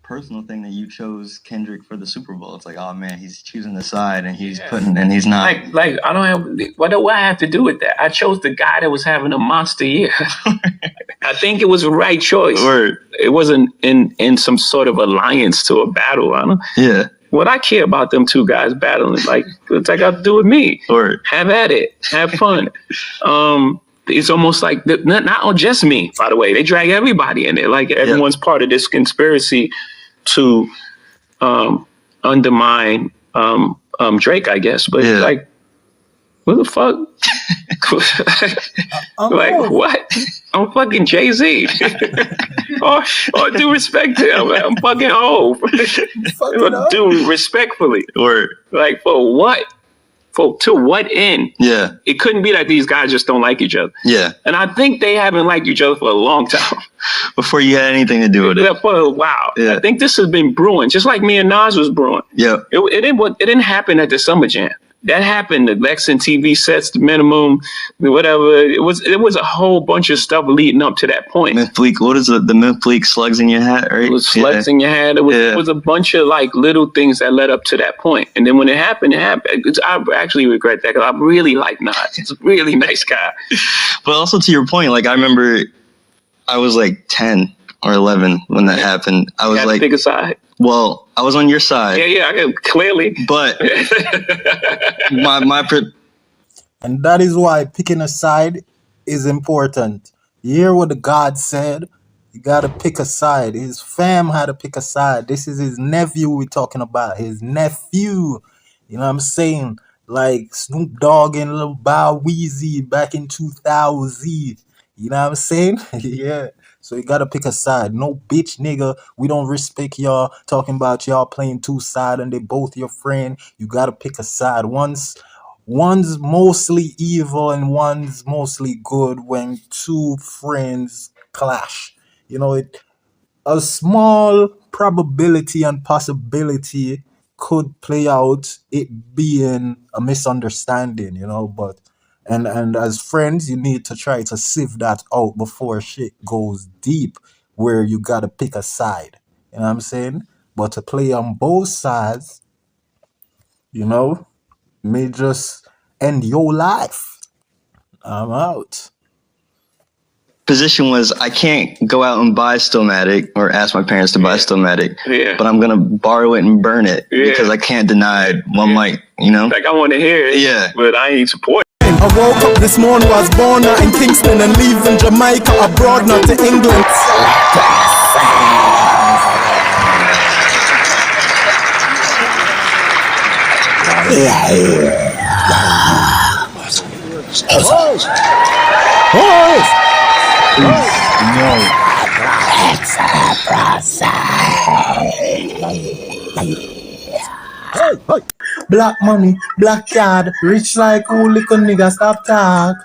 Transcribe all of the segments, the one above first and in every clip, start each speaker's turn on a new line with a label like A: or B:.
A: personal thing that you chose Kendrick for the Super Bowl. It's like, oh man, he's choosing the side and he's putting, and he's not.
B: Like I don't have, what do I have to do with that? I chose the guy that was having a monster year. I think it was the right choice.
A: Word.
B: It wasn't in some sort of alliance to a battle. I don't.
A: Yeah.
B: What I care about them two guys battling, like, what's that got to do with me?
A: Word.
B: Have at it. Have fun. It's almost like not just me, by the way. They drag everybody in there. Like everyone's part of this conspiracy to undermine Drake, I guess. But like, what the fuck? Like what? I'm fucking Jay-Z. or due respect to him. I'm fucking old. Do respectfully.
A: Word.
B: Like for what? To what end?
A: Yeah.
B: It couldn't be that these guys just don't like each other.
A: Yeah.
B: And I think they haven't liked each other for a long time.
A: Before you had anything to do with it.
B: For a while. Yeah. I think this has been brewing, just like me and Nas was brewing.
A: Yeah.
B: It didn't happen at the Summer Jam. That happened. The Lex and TV sets, the minimum, whatever. It was a whole bunch of stuff leading up to that point.
A: Myth-Fleek, what is the Myth-Fleek slugs in your hat, right?
B: It was slugs in your hat. It was a bunch of like little things that led up to that point. And then when it happened, I actually regret that because I really like Nas. He's a really nice guy.
A: But also to your point, like I remember I was like 10 or 11 when that happened. I was like,
B: pick a side.
A: Well, I was on your side.
B: Yeah, I can clearly.
A: But
C: and that is why picking a side is important. You hear what the God said? You gotta pick a side. His fam had to pick a side. This is his nephew we're talking about. His nephew. You know what I'm saying? Like Snoop Dogg and Lil Bow Weezy back in 2000. You know what I'm saying? Yeah. So you gotta pick a side. No bitch nigga. We don't respect y'all talking about y'all playing two sides and they both your friend. You gotta pick a side. One's mostly evil and one's mostly good when two friends clash. You know, a small probability and possibility could play out it being a misunderstanding, you know, but and as friends, you need to try to sieve that out before shit goes deep where you gotta pick a side. You know what I'm saying? But to play on both sides, you know, may just end your life. I'm out.
A: Position was I can't go out and buy Stillmatic or ask my parents to buy Stillmatic, but I'm gonna borrow it and burn it because I can't deny one mic, you know?
B: Like I want to hear it, but I ain't support.
C: I woke up this morning, was born out in Kingston and leaving Jamaica abroad, not to England. Black money, black card, rich like who little nigga stop talk.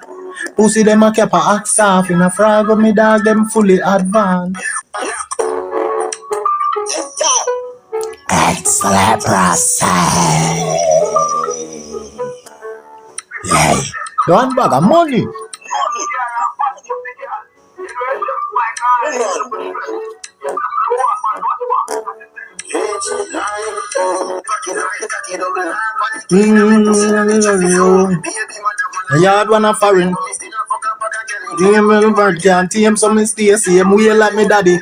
C: Pussy them a keep a axe off in a frag of me dog them fully advanced. Excellent process. Yeah. One bag of money. Yard one a foreign. Game little bird can't tame some stay same way like me daddy.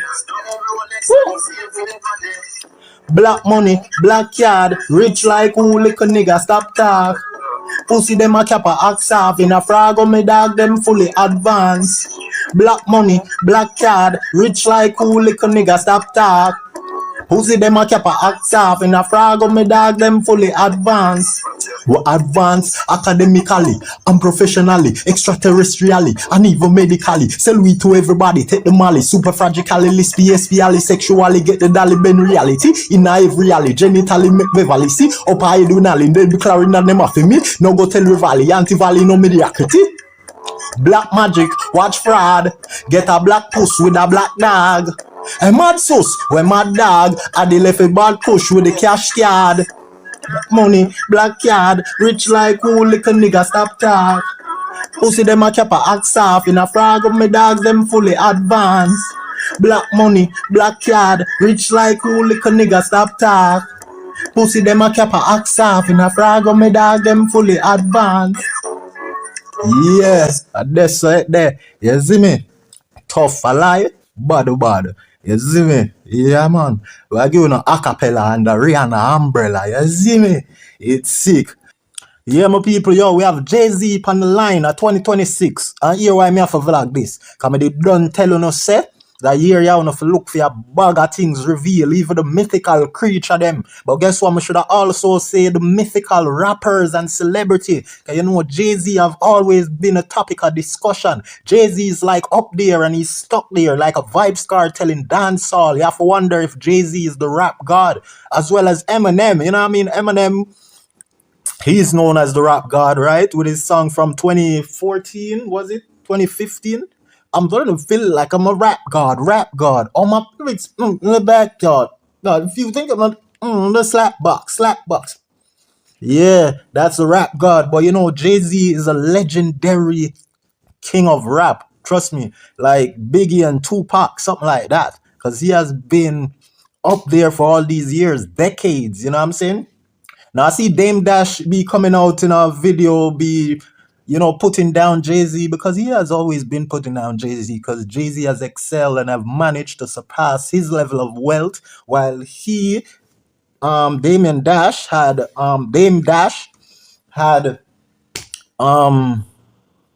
C: Black money, black card, rich like who little nigga stop talk. Pussy them a cap a axe off in a frag of me dog them fully advanced. Black money, black card, rich like who little nigga stop talk. Pussy them a cap a axe off in a frag of me dog them fully advanced. We advance academically and professionally, extraterrestrially and even medically. Sell we to everybody, take the molly, super fragically, PSPally, sexually, get the dolly ben reality. In a every alley, genitally make Beverly see. Up I do nally, then be clearing that name for me. No go tell Rivali, anti-valley, no mediocrity. Black magic, watch fraud. Get a black puss with a black dog. A mad sauce, when mad dog. I de left a bad push with the cash card. Money, black card, rich like who little nigga stop talk. Pussy them a cap a axe off in a frag of me dogs them fully advanced. Black money, black card, rich like who little nigga stop talk. Pussy them a cap a axe off in a frag on me dog them fully advanced. Yes, that's right there. You see me? Tough a lie, bad. You see me? Yeah, man. We're giving a acapella and the Rihanna umbrella. You see me? It's sick. Yeah, my people, yo, we have Jay-Z on the line at 2026. And here why me have to vlog this. Because they done tell you say that year you have to look for a bag of things reveal, even the mythical creature them. But guess what? I should also say the mythical rappers and celebrity. Because you know, Jay-Z have always been a topic of discussion. Jay-Z is like up there and he's stuck there like a vibes cartel in dancehall. You have to wonder if Jay-Z is the rap god. As well as Eminem. You know what I mean? Eminem, he's known as the rap god, right? With his song from 2014, was it? 2015? I'm starting to feel like I'm a rap god. Oh, my lyrics in the backyard. God, if you think about the slap box. Yeah, that's a rap god. But you know, Jay-Z is a legendary king of rap. Trust me, like Biggie and Tupac, something like that. Because he has been up there for all these years, decades, you know what I'm saying? Now I see Dame Dash be coming out in a video, be, you know, putting down Jay-Z because he has always been putting down Jay-Z because Jay-Z has excelled and have managed to surpass his level of wealth while he, Dame Dash had,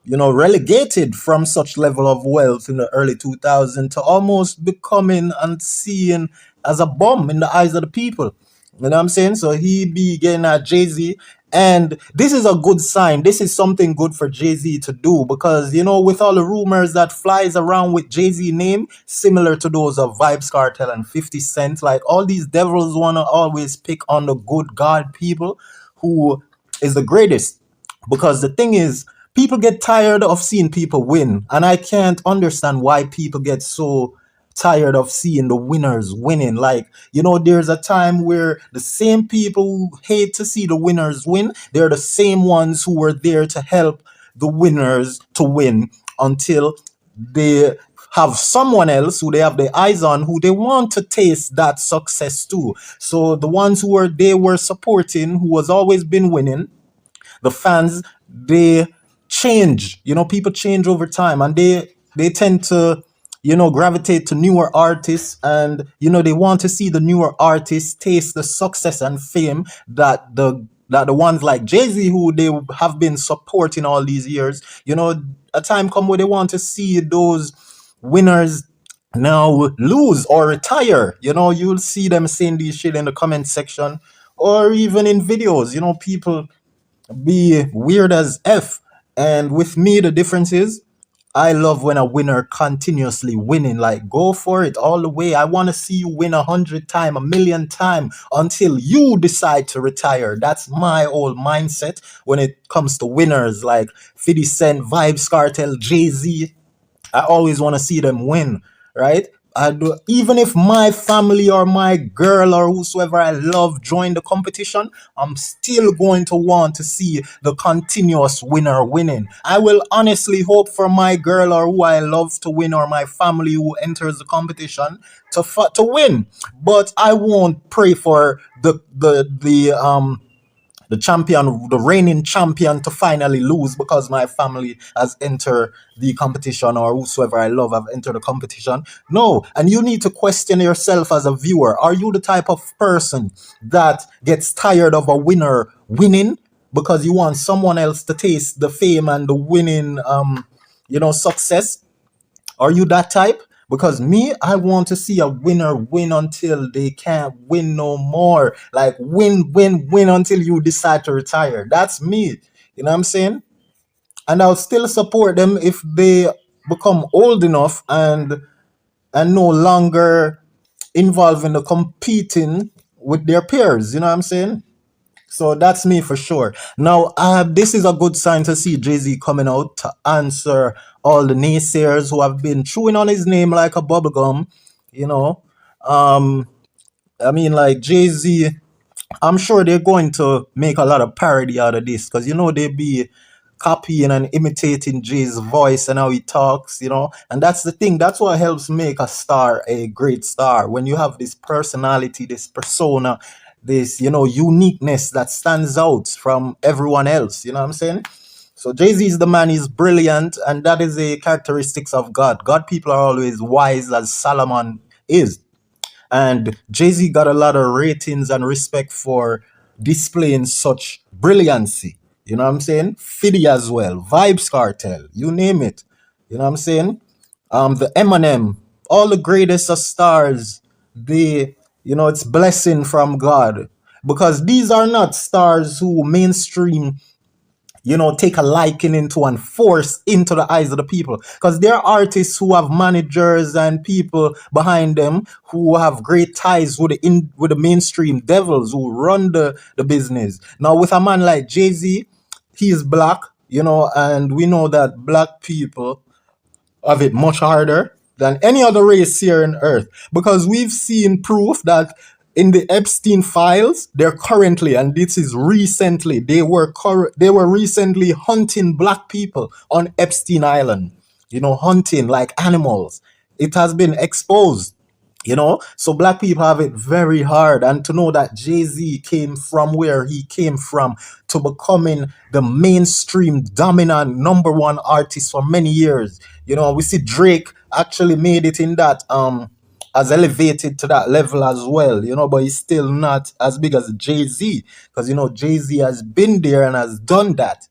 C: you know, relegated from such level of wealth in the early 2000s to almost becoming and seen as a bum in the eyes of the people. You know what I'm saying? So he be getting at Jay-Z. And this is a good sign. This is something good for Jay-Z to do because, you know, with all the rumors that flies around with Jay-Z name, similar to those of Vybz Kartel and 50 Cent, like all these devils want to always pick on the good God people who is the greatest. Because the thing is, people get tired of seeing people win. And I can't understand why people get so tired of seeing the winners winning. Like, you know, there's a time where the same people who hate to see the winners win, they're the same ones who were there to help the winners to win until they have someone else who they have their eyes on who they want to taste that success too. So the ones they were supporting, who has always been winning, the fans, they change. You know, people change over time and they tend to, you know, gravitate to newer artists, and you know, they want to see the newer artists taste the success and fame that the ones like Jay-Z, who they have been supporting all these years, you know, a time come where they want to see those winners now lose or retire. You know, you'll see them saying these shit in the comment section or even in videos. You know, people be weird as F. And with me, the difference is I love when a winner continuously winning. Like, go for it all the way. I want to see you win 100 times, 1,000,000 times until you decide to retire. That's my old mindset when it comes to winners like 50 Cent, Vybz Kartel, Jay-Z. I always want to see them win, right? I do, even if my family or my girl or whosoever I love join the competition, I'm still going to want to see the continuous winner winning. I will honestly hope for my girl or who I love to win, or my family who enters the competition to win. But I won't pray for the champion, the reigning champion, to finally lose because my family has entered the competition or whosoever I love have entered the competition. No, and you need to question yourself as a viewer. Are you the type of person that gets tired of a winner winning because you want someone else to taste the fame and the winning, success? Are you that type? Because me, I want to see a winner win until they can't win no more. Like win until you decide to retire. That's me. You know what I'm saying? And I'll still support them if they become old enough and no longer involved in the competing with their peers. You know what I'm saying? So that's me for sure. Now, this is a good sign to see Jay-Z coming out to answer all the naysayers who have been chewing on his name like a bubblegum. You know, I mean, like Jay-Z, I'm sure they're going to make a lot of parody out of this because, you know, they be copying and imitating Jay's voice and how he talks, and that's the thing. That's what helps make a star a great star. When you have this personality, this persona, this, uniqueness that stands out from everyone else. You know what I'm saying? So Jay-Z is the man, he's brilliant, and that is a characteristics of God. God people are always wise as Solomon is. And Jay-Z got a lot of ratings and respect for displaying such brilliancy. You know what I'm saying? Fiddy as well, Vibes Cartel, you name it. You know what I'm saying? The Eminem, all the greatest of stars, it's blessing from God. Because these are not stars who mainstream take a liking into and force into the eyes of the people. Because there are artists who have managers and people behind them who have great ties with the mainstream devils who run the business. Now, with a man like Jay-Z, he is black, and we know that black people have it much harder than any other race here on earth, because we've seen proof that in the Epstein files, they're currently, and this is recently, they were recently hunting black people on Epstein Island, hunting like animals. It has been exposed. So black people have it very hard. And to know that Jay-Z came from where he came from to becoming the mainstream dominant number one artist for many years. We see Drake actually made it in that has elevated to that level as well, but he's still not as big as Jay-Z, because Jay-Z has been there and has done that.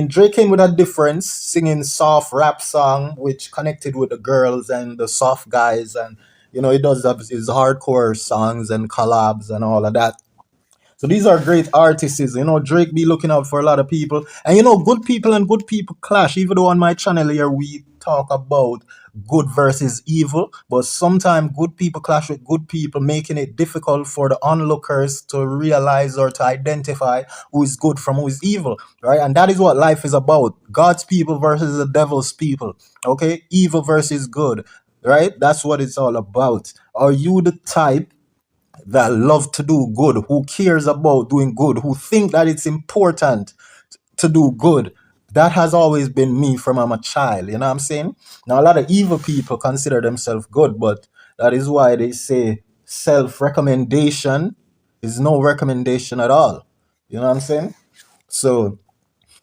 C: Drake came with a difference, singing soft rap song, which connected with the girls and the soft guys, and he does his hardcore songs and collabs and all of that. So these are great artists. Drake be looking out for a lot of people. And good people and good people clash. Even though on my channel here we talk about good versus evil, but sometimes good people clash with good people, making it difficult for the onlookers to realize or to identify who is good from who is evil, right? And that is what life is about. God's people versus the devil's people, okay? Evil versus good, right? That's what it's all about. Are you the type that love to do good, who cares about doing good, who think that it's important to do good? That has always been me from I'm a child, you know what I'm saying? Now, a lot of evil people consider themselves good, but that is why they say self-recommendation is no recommendation at all. You know what I'm saying? So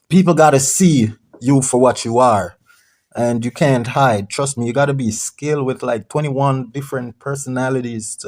C: people got to see you for what you are, and you can't hide. Trust me, you got to be skilled with like 21 different personalities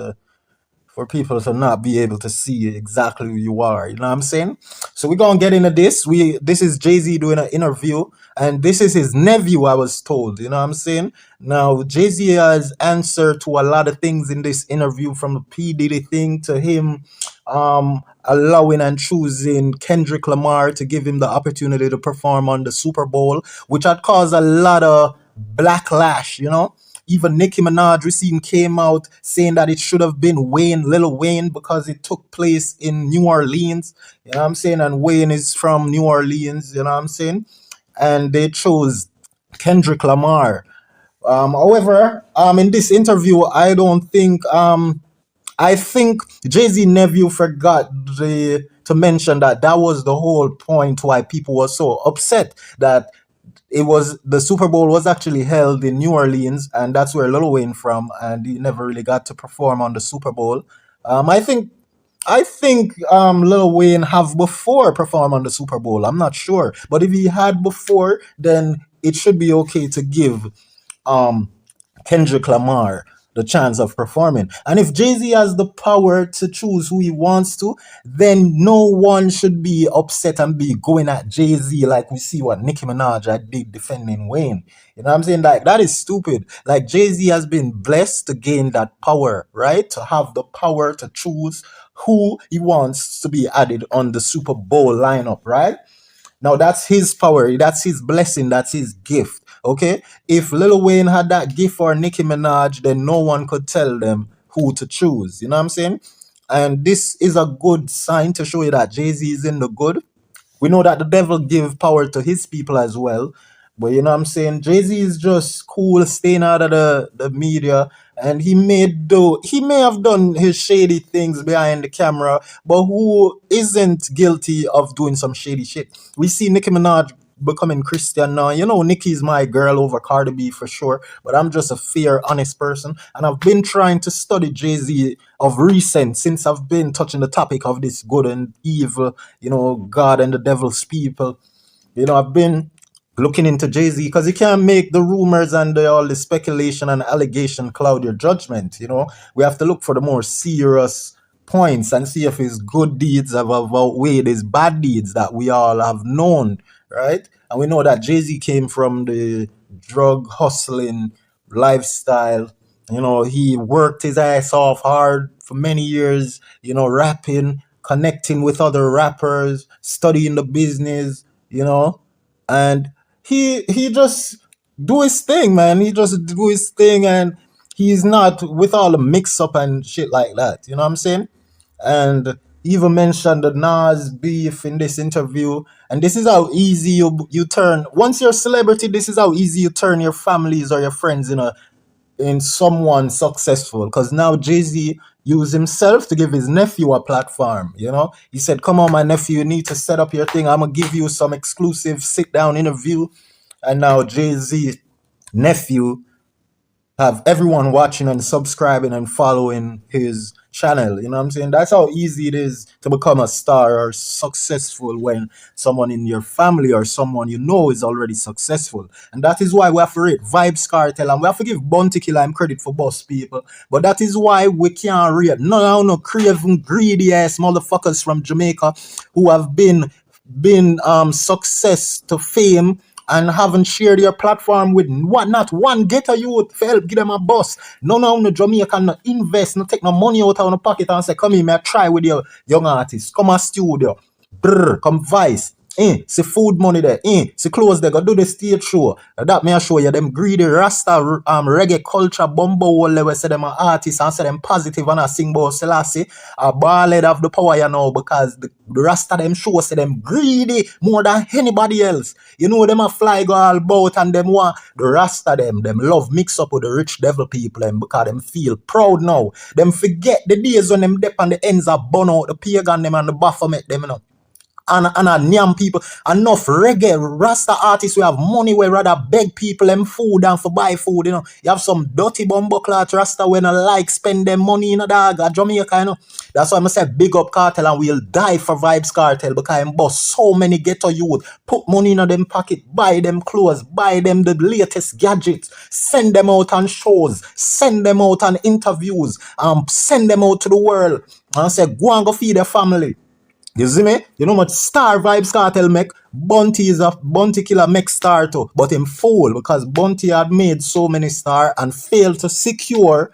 C: for people to not be able to see exactly who you are. You know what I'm saying? So we're gonna get into this. This is Jay-Z doing an interview, and this is his nephew, I was told. You know what I'm saying? Now, Jay-Z has answered to a lot of things in this interview, from the P. Diddy thing to him allowing and choosing Kendrick Lamar to give him the opportunity to perform on the Super Bowl, which had caused a lot of backlash, Even Nicki Minaj recently came out saying that it should have been Lil Wayne, because it took place in New Orleans. You know what I'm saying? And Wayne is from New Orleans, you know what I'm saying? And they chose Kendrick Lamar. However, in this interview, I think Jay-Z nephew forgot to mention that was the whole point why people were so upset, that the Super Bowl was actually held in New Orleans, and that's where Lil Wayne from, and he never really got to perform on the Super Bowl. I think Lil Wayne have before performed on the Super Bowl. I'm not sure, but if he had before, then it should be okay to give Kendrick Lamar the chance of performing. And if Jay-Z has the power to choose who he wants to, then no one should be upset and be going at Jay-Z like we see what Nicki Minaj did defending Wayne. You know what I'm saying? Like, that is stupid. Like, Jay-Z has been blessed to gain that power, right? To have the power to choose who he wants to be added on the Super Bowl lineup, right? Now, that's his power, that's his blessing, that's his gift, okay? If Lil Wayne had that gift, or Nicki Minaj, then no one could tell them who to choose, you know what I'm saying? And this is a good sign to show you that Jay-Z is in the good. We know that the devil give power to his people as well. But you know what I'm saying? Jay-Z is just cool, staying out of the media. And he may have done his shady things behind the camera, but who isn't guilty of doing some shady shit? We see Nicki Minaj becoming Christian now. You know, Nikki's my girl over Cardi B for sure, but I'm just a fair, honest person. And I've been trying to study Jay-Z of recent since I've been touching the topic of this good and evil, you know, God and the devil's people. You know, I've been looking into Jay-Z because he can't make the rumors and all the speculation and allegation cloud your judgment. You know, we have to look for the more serious points and see if his good deeds have outweighed his bad deeds that we all have known, right? And we know that Jay-Z came from the drug hustling lifestyle. You know, he worked his ass off hard for many years, you know, rapping, connecting with other rappers, studying the business, you know, and he just do his thing, man. He just do his thing, and he's not with all the mix up and shit like that. You know what I'm saying? And he even mentioned the Nas beef in this interview. And this is how easy you turn once you're a celebrity. This is how easy you turn your families or your friends in someone successful, because now Jay-Z used himself to give his nephew a platform. You know, he said, come on, my nephew, you need to set up your thing. I'm gonna give you some exclusive sit down interview. And now Jay-Z nephew have everyone watching and subscribing and following his channel. You know what I'm saying? That's how easy it is to become a star or successful when someone in your family or someone you know is already successful. And that is why we have to rate Vibes Cartel, and we have to give Bounty Killer him credit for boss people. But that is why we can't rate no craven, greedy ass motherfuckers from Jamaica who have been success to fame and haven't shared your platform with not one get a youth for help give them a bus. No Jamaican no invest, no take no money out of the pocket and say, come here, may I try with your young artist. Come a studio. Brr, come Vice. See food money there. See clothes there. Go do the stage show. That may I show you them greedy Rasta reggae culture bumbo all they say them are artists and say them positive and I sing about Selassie. A ball head of the power, you know, because the Rasta them show say them greedy more than anybody else. You know them a fly go all about and them want the Rasta them love mix up with the rich devil people them because them feel proud now. Them forget the days when them dip on the ends of burn out the pagan them and the Baphomet them, you know. And Nyam people, enough reggae Rasta artists who have money where rather beg people them food than for buy food, you know. You have some dirty bumbo cloth Rasta when I like spend them money in a dog at Jamaica, you know. That's why I say big up Cartel and we'll die for Vibes Cartel because I'm boss so many ghetto youth. Put money in them pocket, buy them clothes, buy them the latest gadgets, send them out on shows, send them out on interviews, send them out to the world. And I say go and go feed their family. You see me? You know much star Vibes Cartel make? Bounty Killer make star too. But him fool because Bounty had made so many star and failed to secure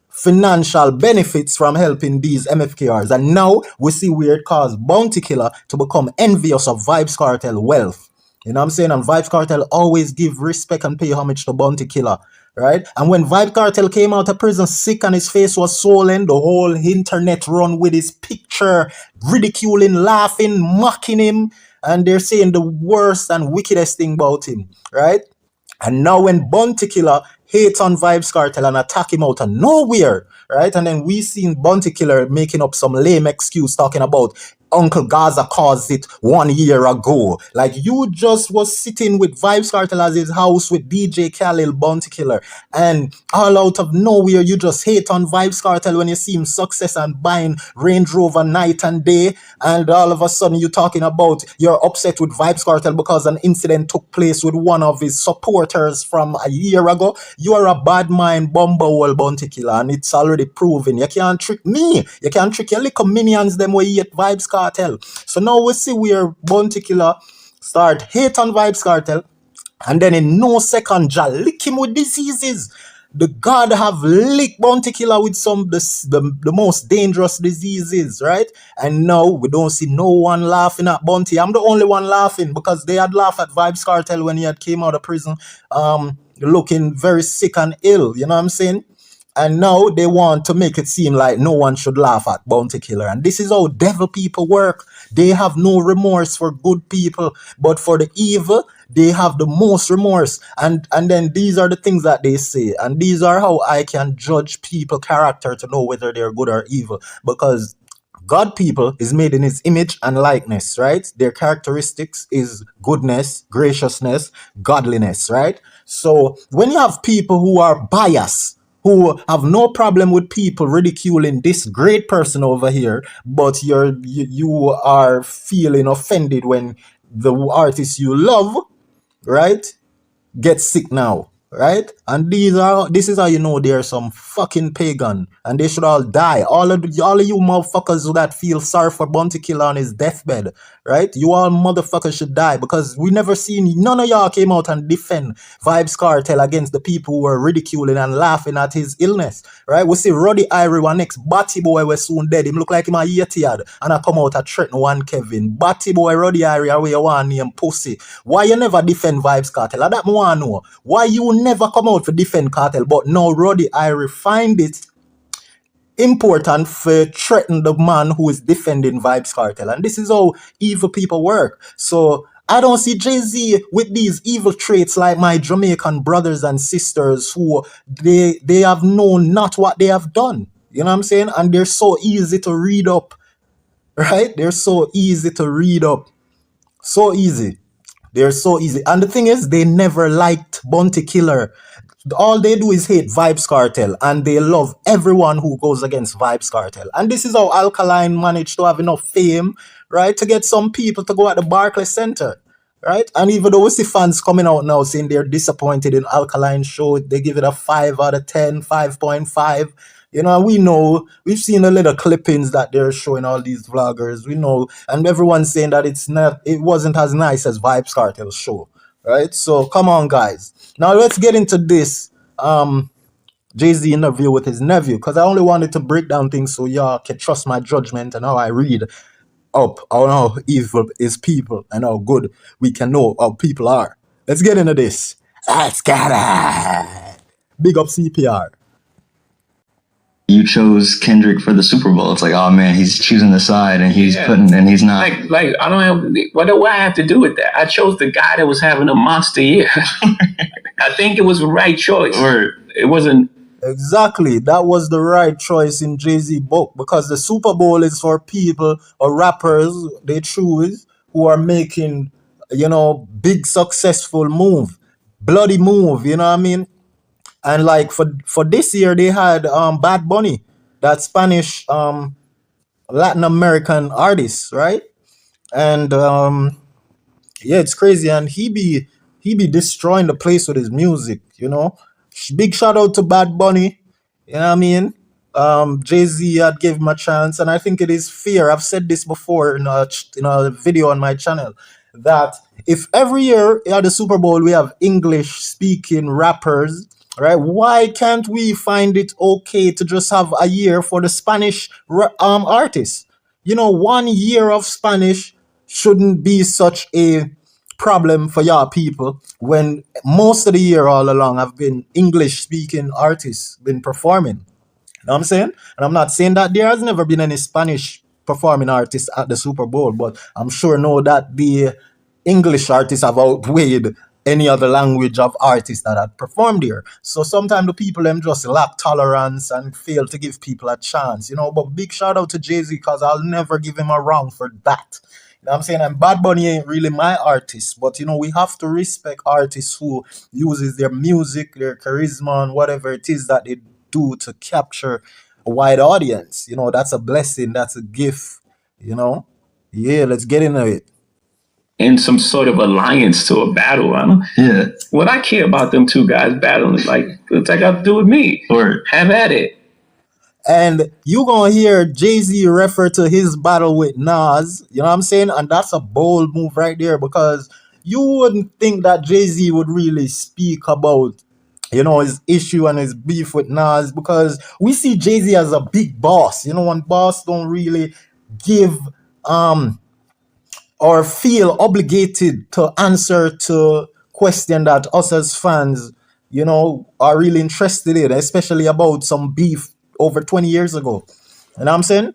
C: financial benefits from helping these MFKRs. And now we see where it caused Bounty Killer to become envious of Vibes Cartel wealth. You know what I'm saying? And Vibes Cartel always give respect and pay homage to Bounty Killer. Right? And when Vibe Cartel came out of prison sick and his face was swollen, the whole internet run with his picture, ridiculing, laughing, mocking him, and they're saying the worst and wickedest thing about him, right? And now when Bounty Killer hates on Vibes Cartel and attack him out of nowhere, right? And then we seen Bounty Killer making up some lame excuse talking about Uncle Gaza caused it 1 year ago. Like you just was sitting with Vibes Cartel as his house with DJ Khalil, Bounty Killer, and all out of nowhere you just hate on Vibes Cartel when you see him success and buying Range Rover night and day, and all of a sudden you're talking about you're upset with Vibes Cartel because an incident took place with one of his supporters from a year ago. You are a bad mind bumble Bounty Killer, and it's already proven. You can't trick me. You can't trick your little minions them where you hate Vibes Cartel. So now we see where Bounty Killer start hate on Vibes Cartel, and then in no second Jah lick him with diseases. The God have licked Bounty Killer with some the most dangerous diseases, right? And now we don't see no one laughing at Bounty. I'm the only one laughing because they had laughed at Vibes Cartel when he had came out of prison, looking very sick and ill. You know what I'm saying? And now they want to make it seem like no one should laugh at Bounty Killer. And this is how devil people work. They have no remorse for good people, but for the evil, they have the most remorse. And then these are the things that they say. And these are how I can judge people' character to know whether they're good or evil. Because God people is made in his image and likeness, right? Their characteristics is goodness, graciousness, godliness, right? So when you have people who are biased, who have no problem with people ridiculing this great person over here, but you are feeling offended when the artist you love, right, get sick now, right? And this is how you know they're some fucking pagan, and they should all die. All of you motherfuckers that feel sorry for Bounty Killer on his deathbed, right? You all motherfuckers should die, because we never seen none of y'all came out and defend Vibes Cartel against the people who were ridiculing and laughing at his illness, right? We see Roddy Irie, one next Batty boy was soon dead. Him look like him a 80 and I come out and threaten one Kevin. Batty boy Roddy Irie, away you want name pussy. Why you never defend Vibes Cartel? That me want know. Why you never come out for defend Cartel, but now Roddy Irie find it important for threaten the man who is defending Vibes Cartel. And this is how evil people work. So I don't see Jay-Z with these evil traits like my Jamaican brothers and sisters who they have known not what they have done. You know what I'm saying? And they're so easy to read up, right? They're so easy to read up. So easy. They're so easy. And the thing is, they never liked Bounty Killer. All they do is hate Vibes Cartel, and they love everyone who goes against Vibes Cartel. And this is how Alkaline managed to have enough fame, right, to get some people to go at the Barclays Center, right? And even though we see fans coming out now saying they're disappointed in Alkaline show, they give it a 5 out of 10, 5.5. You know, we know, we've seen a little clippings that they're showing all these vloggers. We know, and everyone's saying that it wasn't as nice as Vibes Cartel's show, right? So come on, guys. Now let's get into this Jay-Z interview with his nephew, because I only wanted to break down things so y'all can trust my judgment and how I read up on how evil is people and how good we can know how people are. Let's get into this. Let's get it. Big up CPR.
A: You chose Kendrick for the Super Bowl. It's like, oh man, he's choosing the side and he's he's not.
B: Like I don't have, what do I have to do with that? I chose the guy that was having a monster year. I think it was the right choice. Or it wasn't.
C: Exactly. That was the right choice in Jay-Z book, because the Super Bowl is for people or rappers they choose who are making, you know, big successful move, bloody move, you know what I mean? And like for this year, they had Bad Bunny, that Spanish Latin American artist, right? And yeah, it's crazy. And he be destroying the place with his music, you know. Big shout out to Bad Bunny, you know what I mean? Jay-Z had gave him a chance, and I think it is fair. I've said this before in a video on my channel, that if every year at the Super Bowl we have English speaking rappers, right? Why can't we find it okay to just have a year for the Spanish artists? You know, 1 year of Spanish shouldn't be such a problem for y'all people, when most of the year all along have been English speaking artists been performing. You know what I'm saying? And I'm not saying that there has never been any Spanish performing artists at the Super Bowl, but I'm sure know that the English artists have outweighed any other language of artists that had performed here. So sometimes the people them just lack tolerance and fail to give people a chance, you know. But big shout out to Jay-Z, because I'll never give him a wrong for that. You know what I'm saying? And Bad Bunny ain't really my artist, but you know, we have to respect artists who uses their music, their charisma, and whatever it is that they do to capture a wide audience. You know, that's a blessing, that's a gift, you know. Yeah, let's get into it.
B: In some sort of alliance to a battle.
A: Yeah.
B: What I care about them two guys battling, like, it's like got to do with me. Or have at it.
C: And you gonna hear Jay-Z refer to his battle with Nas, you know what I'm saying? And that's a bold move right there, because you wouldn't think that Jay-Z would really speak about, you know, his issue and his beef with Nas, because we see Jay-Z as a big boss. You know, when boss don't really give or feel obligated to answer to question that us as fans, you know, are really interested in, especially about some beef over 20 years ago. You know what I'm saying?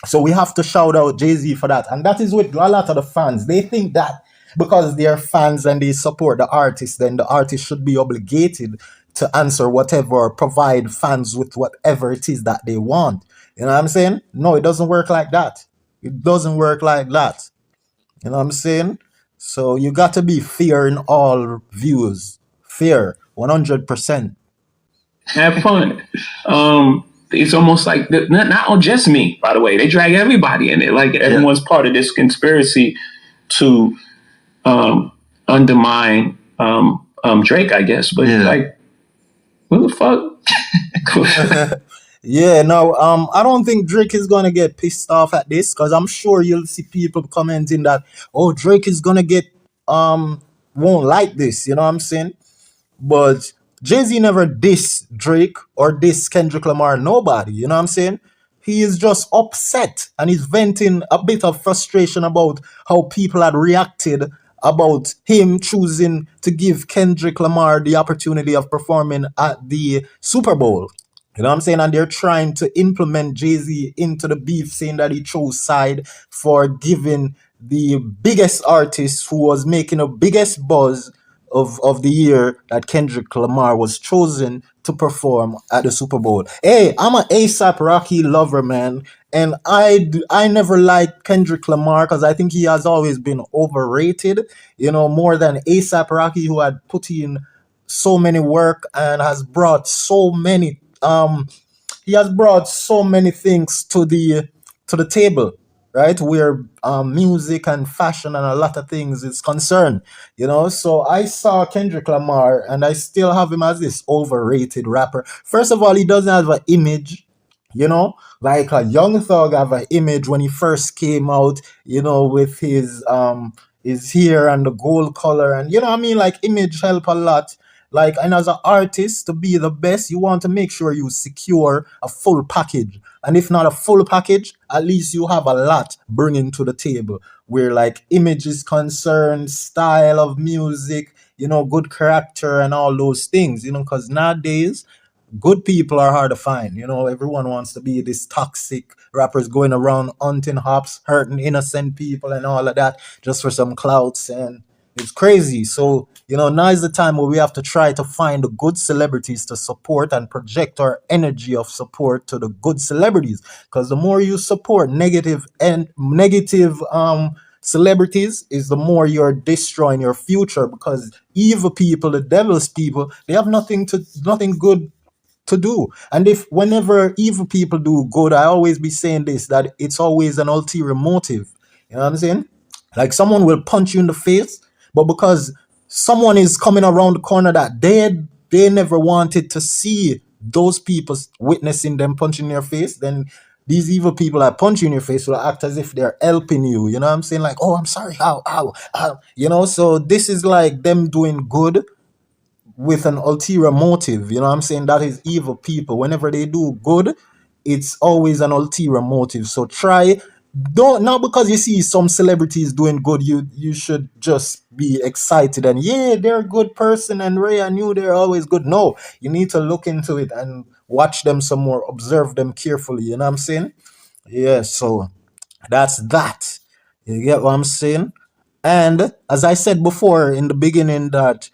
C: So we have to shout out Jay-Z for that. And that is with a lot of the fans. They think that because they're fans and they support the artist, then the artist should be obligated to answer whatever, or provide fans with whatever it is that they want. You know what I'm saying? No, it doesn't work like that. It doesn't work like that. You know what I'm saying? So you got to be fair in all views. Fair, 100%.
B: Have fun. It's almost like not just me, by the way. They drag everybody in it. Like everyone's part of this conspiracy to undermine Drake, I guess. But like, what the fuck?
C: Yeah, no, I don't think Drake is gonna get pissed off at this because I'm sure you'll see people commenting that, oh, Drake is gonna get won't like this. You know what I'm saying? But Jay-Z never diss Drake or diss Kendrick Lamar, nobody, you know what I'm saying? He is just upset and he's venting a bit of frustration about how people had reacted about him choosing to give Kendrick Lamar the opportunity of performing at the Super Bowl. You know what I'm saying? And they're trying to implement Jay-Z into the beef, saying that he chose side for giving the biggest artist who was making the biggest buzz of the year, that Kendrick Lamar was chosen to perform at the Super Bowl. Hey, I'm an ASAP Rocky lover, man. And I never liked Kendrick Lamar because I think he has always been overrated, you know, more than ASAP Rocky, who had put in so many work and has brought so many he has brought so many things to the table, right? Where music and fashion and a lot of things is concerned, you know. So I saw Kendrick Lamar, and I still have him as this overrated rapper. First of all, he doesn't have an image, you know, like a Young Thug have an image when he first came out, you know, with his hair and the gold color, and you know what I mean. Like image help a lot. Like, and as an artist, to be the best, you want to make sure you secure a full package. And if not a full package, at least you have a lot bringing to the table where like image is concerned, style of music, you know, good character and all those things, you know, because nowadays good people are hard to find. You know, everyone wants to be this toxic rappers going around hunting hops, hurting innocent people and all of that just for some clouts, and it's crazy. So, you know, now is the time where we have to try to find the good celebrities to support and project our energy of support to the good celebrities. Because the more you support negative celebrities, is the more you're destroying your future, because evil people, the devil's people, they have nothing good to do. And if whenever evil people do good, I always be saying this, that it's always an ulterior motive. You know what I'm saying? Like someone will punch you in the face, but because someone is coming around the corner that they never wanted to see those people witnessing them punching in your face, then these evil people that punch you in your face will act as if they're helping you. You know what I'm saying? Like, oh, I'm sorry, ow. You know, so this is like them doing good with an ulterior motive. You know what I'm saying? That is evil people. Whenever they do good, it's always an ulterior motive. So try, don't, not because you see some celebrities doing good, you should just be excited and yeah, they're a good person and Ray, I knew they're always good. No, you need to look into it and watch them some more, observe them carefully. You know what I'm saying? Yeah, so that's that. You get what I'm saying? And as I said before in the beginning, that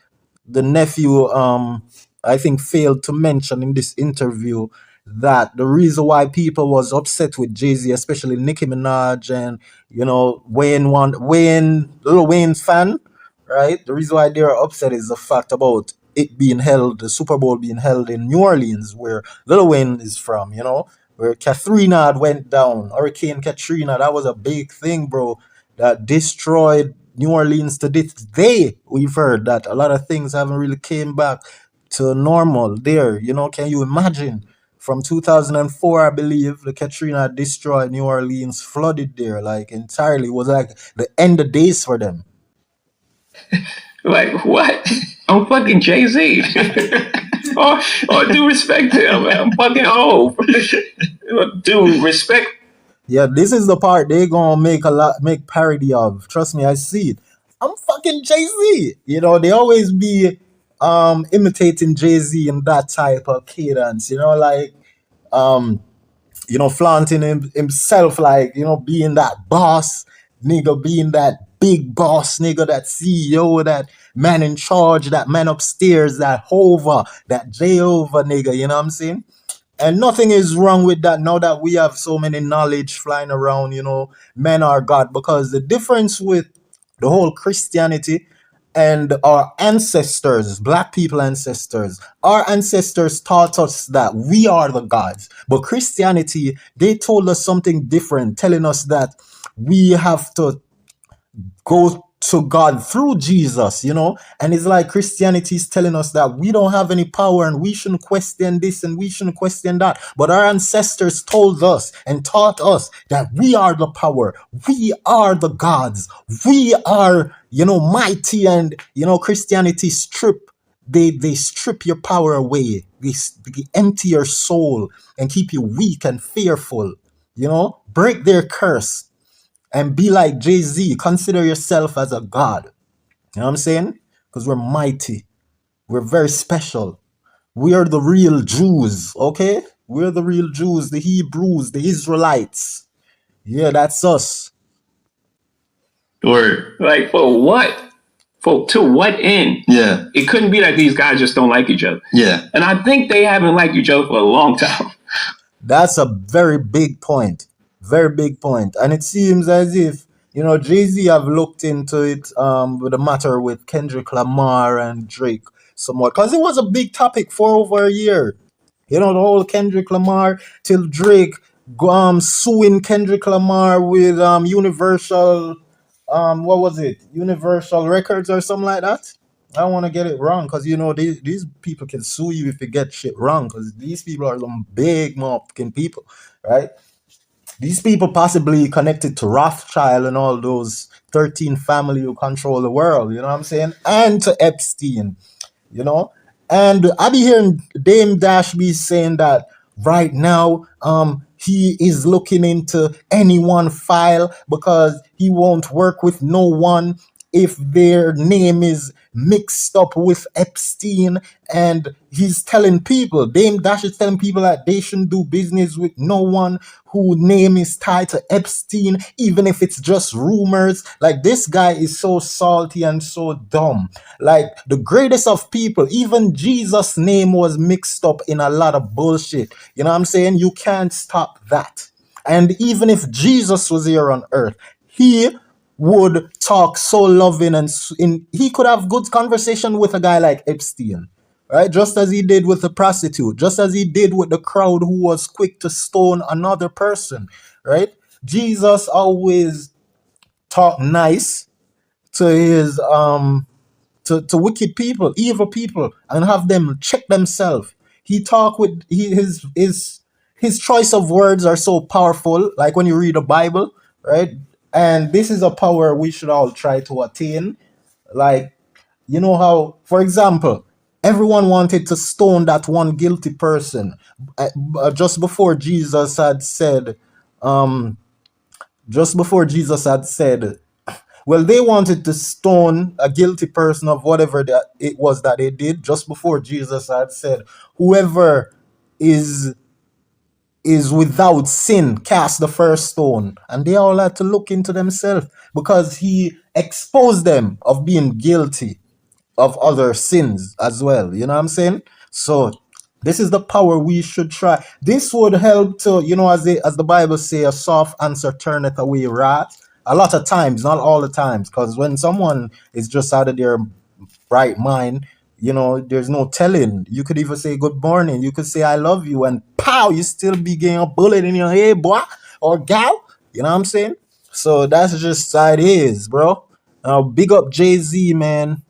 C: the nephew, I think, failed to mention in this interview that the reason why people was upset with Jay-Z, especially Nicki Minaj and, you know, Lil Wayne's fan, right? The reason why they're upset is the fact about it being held, the Super Bowl being held in New Orleans, where Lil Wayne is from, you know, where Katrina had went down, Hurricane Katrina. That was a big thing, bro, that destroyed New Orleans to this day. We've heard that a lot of things haven't really came back to normal there. You know, can you imagine? From 2004, I believe, the Katrina destroyed New Orleans, flooded there like entirely. It was like the end of days for them.
B: Like what? I'm fucking Jay-Z. or do respect to him. I'm fucking old. Dude, respect.
C: Yeah, this is the part they gonna make parody of. Trust me, I see it. I'm fucking Jay-Z. You know, they always be imitating Jay-Z in that type of cadence, you know, like um you know, flaunting himself, like, you know, being that boss nigga, being that big boss nigga, that CEO, that man in charge, that man upstairs, that Hova, that Jehovah nigga, you know what I'm saying? And nothing is wrong with that now that we have so many knowledge flying around, men are God. Because the difference with the whole Christianity and our ancestors, black people ancestors, our ancestors taught us that we are the gods. But Christianity, they told us something different, telling us that we have to go to God through Jesus, and it's like Christianity is telling us that we don't have any power and we shouldn't question this and we shouldn't question that. But our ancestors told us and taught us that we are the power, we are the gods, we are, mighty. And Christianity they strip your power away, they empty your soul and keep you weak and fearful, break their curse and be like Jay-Z. Consider yourself as a god. You know what I'm saying? Because we're mighty. We're very special. We are the real Jews, okay? We're the real Jews, the Hebrews, the Israelites. Yeah, that's us.
B: Word. Like, for what? To what end?
A: Yeah.
B: It couldn't be that these guys just don't like each other.
A: Yeah.
B: And I think they haven't liked each other for a long time.
C: That's a very big point. Very big point. And it seems as if, Jay-Z have looked into it with the matter with Kendrick Lamar and Drake somewhat. Because it was a big topic for over a year. The whole Kendrick Lamar till Drake suing Kendrick Lamar with Universal, what was it? Universal Records or something like that. I don't want to get it wrong because these people can sue you if you get shit wrong because these people are some big motherfucking people, right? These people possibly connected to Rothschild and all those 13 family who control the world, you know what I'm saying? And to Epstein, And I be hearing Dame Dash be saying that right now, he is looking into any one file because he won't work with no one if their name is mixed up with Epstein. And he's telling people, Dame Dash is telling people that they shouldn't do business with no one whose name is tied to Epstein, even if it's just rumors. Like, this guy is so salty and so dumb. Like, the greatest of people, even Jesus' name was mixed up in a lot of bullshit. You know what I'm saying? You can't stop that. And even if Jesus was here on earth, he would talk so loving and he could have good conversation with a guy like Epstein, right? Just as he did with the prostitute, just as he did with the crowd who was quick to stone another person, right? Jesus always talk nice to his to wicked people, evil people, and have them check themselves. He talk with his choice of words are so powerful, like when you read the Bible, right? And this is a power we should all try to attain. Like, how, for example, everyone wanted to stone that one guilty person just before Jesus had said, well, they wanted to stone a guilty person of whatever that it was that they did just before Jesus had said, whoever is without sin, cast the first stone. And they all had to look into themselves because he exposed them of being guilty of other sins as well. You know what I'm saying? So this is the power we should try. This would help to, as the Bible say, a soft answer turneth away wrath. A lot of times, not all the times, because when someone is just out of their right mind, there's no telling. You could even say good morning. You could say I love you, and pow, you still be getting a bullet in your head, boy or gal. You know what I'm saying? So that's just how it is, bro. Big up Jay-Z, man.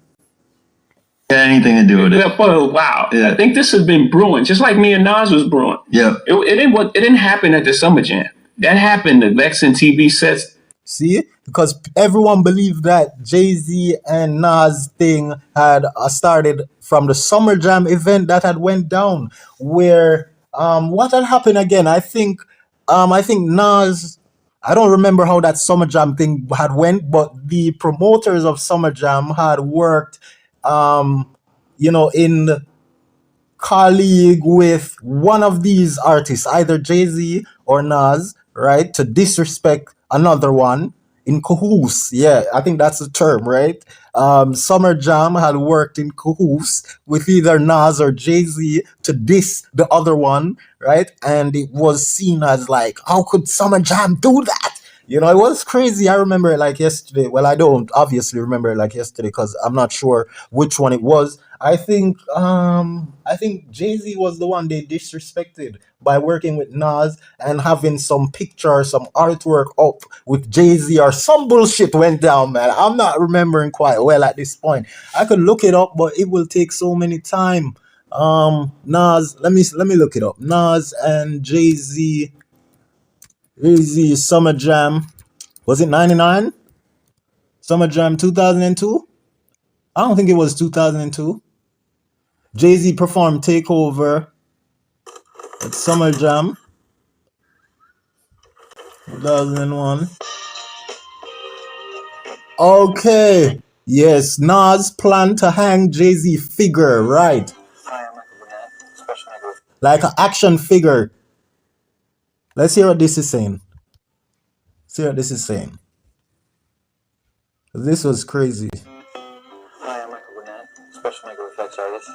A: Anything to do with it.
B: Wow. Yeah. I think this has been brewing, just like me and Nas was brewing.
A: Yeah.
B: It didn't happen at the Summer Jam. That happened at Lex and TV sets.
C: See, because everyone believed that Jay-Z and Nas thing had started from the Summer Jam event that had went down. Where what had happened again? I think Nas. I don't remember how that Summer Jam thing had went, but the promoters of Summer Jam had worked, in colleague with one of these artists, either Jay-Z or Nas, right, to disrespect another one. in cahoots. Yeah, I think that's the term, right? Summer Jam had worked in cahoots with either Nas or Jay-Z to diss the other one, right? And it was seen as like, how could Summer Jam do that? It was crazy. I remember it like yesterday. Well, I don't obviously remember it like yesterday because I'm not sure which one it was. I think Jay-Z was the one they disrespected by working with Nas and having some picture, some artwork up with Jay-Z or some bullshit went down, man. I'm not remembering quite well at this point. I could look it up, but it will take so many time. Nas, let me look it up. Nas and Jay-Z Summer Jam. Was it 99? Summer Jam 2002? I don't think it was 2002. Jay-Z performed Takeover at Summer Jam 2001. Okay. Yes, Nas planned to hang Jay-Z figure, right? Like an action figure. Let's hear what this is saying. See what this is saying. This was crazy.
D: Hi, I'm Michael Burnett, special maker effects artist,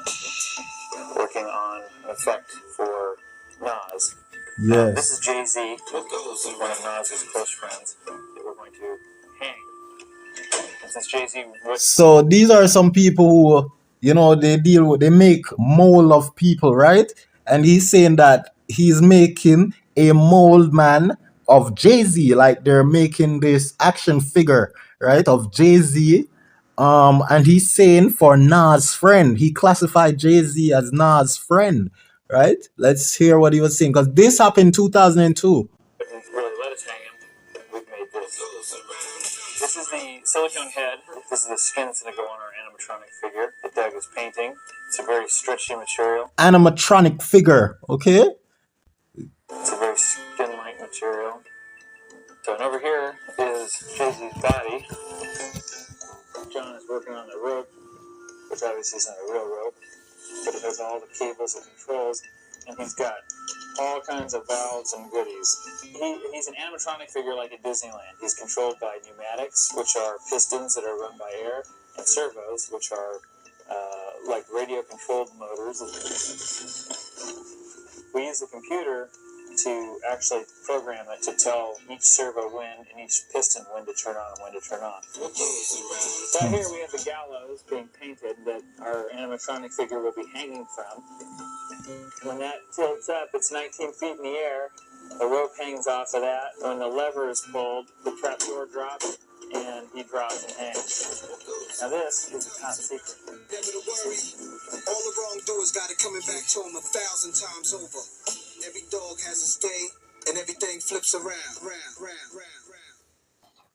D: working on an effect for Nas.
C: Yes.
D: This is Jay-Z, one of Nas's close friends that we're going to hang. And since Jay-Z was...
C: So these are some people who, they make mold of people, right? And he's saying that he's making a mold man of Jay-Z, like they're making this action figure, right, of Jay-Z. And he's saying for Nas' friend, he classified Jay-Z as Nas' friend, right? Let's hear what he was saying, because this happened in 2002.
D: Really let us hang him. We've made this. This is the silicone head. This is the skin that's going to go on our animatronic figure that Doug is painting. It's a very stretchy material.
C: Animatronic figure, okay?
D: It's a very skin-like material. So, and over here is Jay-Z's body. John is working on the rope, which obviously is not a real rope, but it has all the cables and controls, and he's got all kinds of valves and goodies. He's an animatronic figure like at Disneyland. He's controlled by pneumatics, which are pistons that are run by air, and servos, which are like radio-controlled motors. We use the computer to actually program it to tell each servo when and each piston when to turn on and when to turn off. So here we have the gallows being painted that our animatronic figure will be hanging from. When that tilts up, it's 19 feet in the air. The rope hangs off of that. When the lever is pulled, the trap door drops, and he drops and hangs. Now this is a top secret.
E: Never to worry. All the wrongdoers got it coming back to him 1,000 times over. Every dog has its day, and everything flips around.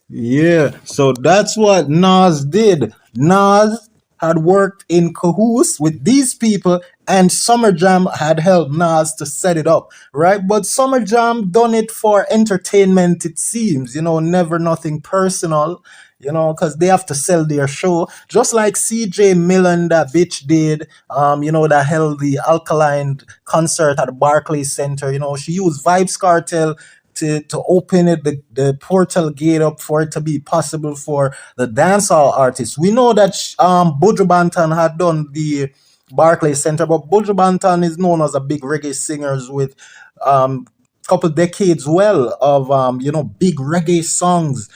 C: Yeah, so that's what Nas did. Nas had worked in cahoots with these people, and Summer Jam had helped Nas to set it up, right? But Summer Jam done it for entertainment, it seems, never nothing personal, because they have to sell their show. Just like CJ Millen, that bitch did, that held the Alkaline concert at the Barclays Center. She used Vibes Cartel to open it, the portal gate up for it to be possible for the dancehall artists. We know that Buju Banton had done the Barclays Center, but Buju Banton is known as a big reggae singers with couple decades well of big reggae songs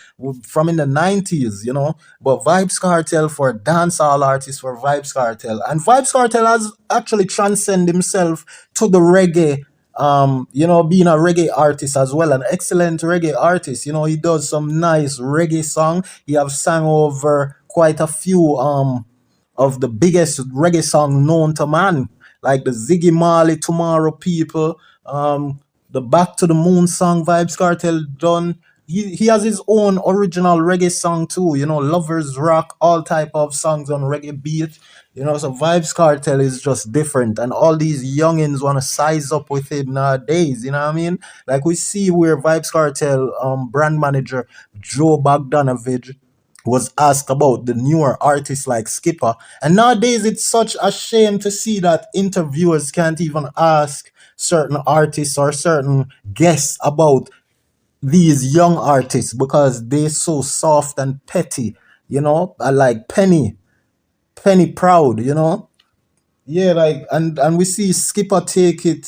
C: from in the 90s, but Vibes Cartel for dancehall artists for Vibes Cartel, and Vibes Cartel has actually transcended himself to the reggae, being a reggae artist as well, an excellent reggae artist. He does some nice reggae song. He have sang over quite a few of the biggest reggae song known to man, like the Ziggy Marley, Tomorrow People, the Back to the Moon song Vibes Cartel done. He has his own original reggae song too, Lovers Rock, all type of songs on reggae beat, so Vibes Cartel is just different, and all these youngins want to size up with him nowadays, you know what I mean? Like we see where Vibes Cartel brand manager Joe Bogdanovich was asked about the newer artists like Skipper. And nowadays, it's such a shame to see that interviewers can't even ask certain artists or certain guests about these young artists because they so soft and petty, I like Penny Proud, Yeah, like and we see Skipper take it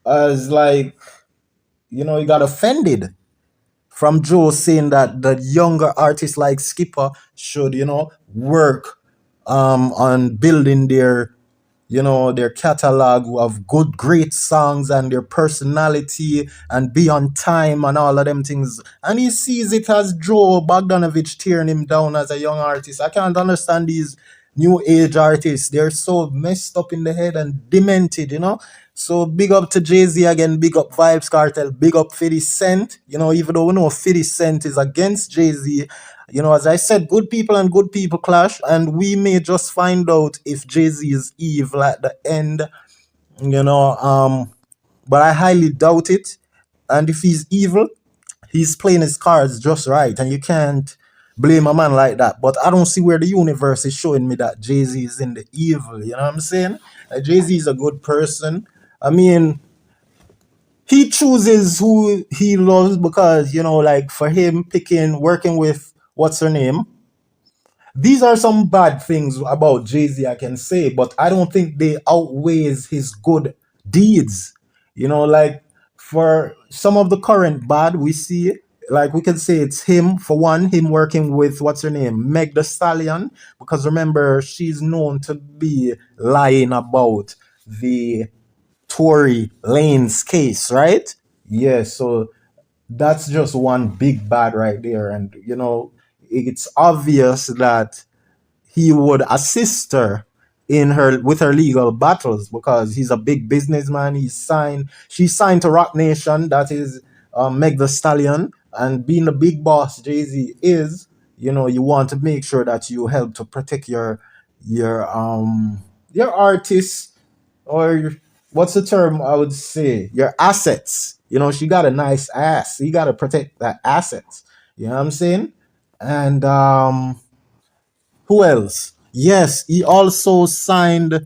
C: as like, he got offended from Joe saying that the younger artists like Skipper should, work on building their catalog of good, great songs and their personality and be on time and all of them things. And he sees it as Joe Bogdanovich tearing him down as a young artist. I can't understand these new age artists. They're so messed up in the head and demented. So big up to Jay-Z again, big up Vibes Cartel, big up 50 Cent. Even though we know 50 Cent is against Jay-Z, as I said, good people and good people clash, and we may just find out if Jay-Z is evil at the end, but I highly doubt it. And if he's evil, he's playing his cards just right, and you can't blame a man like that. But I don't see where the universe is showing me that Jay-Z is in the evil, you know what I'm saying? Jay-Z is a good person. I mean, he chooses who he loves because, like for him, working with, what's her name? These are some bad things about Jay-Z I can say, but I don't think they outweighs his good deeds. Like for some of the current bad we see, like we can say it's him, for one, him working with, what's her name? Meg the Stallion, because remember, she's known to be lying about the Tory Lanez case, right? Yeah, so that's just one big bad right there. And, it's obvious that he would assist her with her legal battles because he's a big businessman. She's signed to Rock Nation, that is Meg the Stallion, and being the big boss Jay-Z is, you want to make sure that you help to protect your artists, or what's the term I would say? Your assets. She got a nice ass. You gotta protect that assets. You know what I'm saying? And who else? Yes, he also signed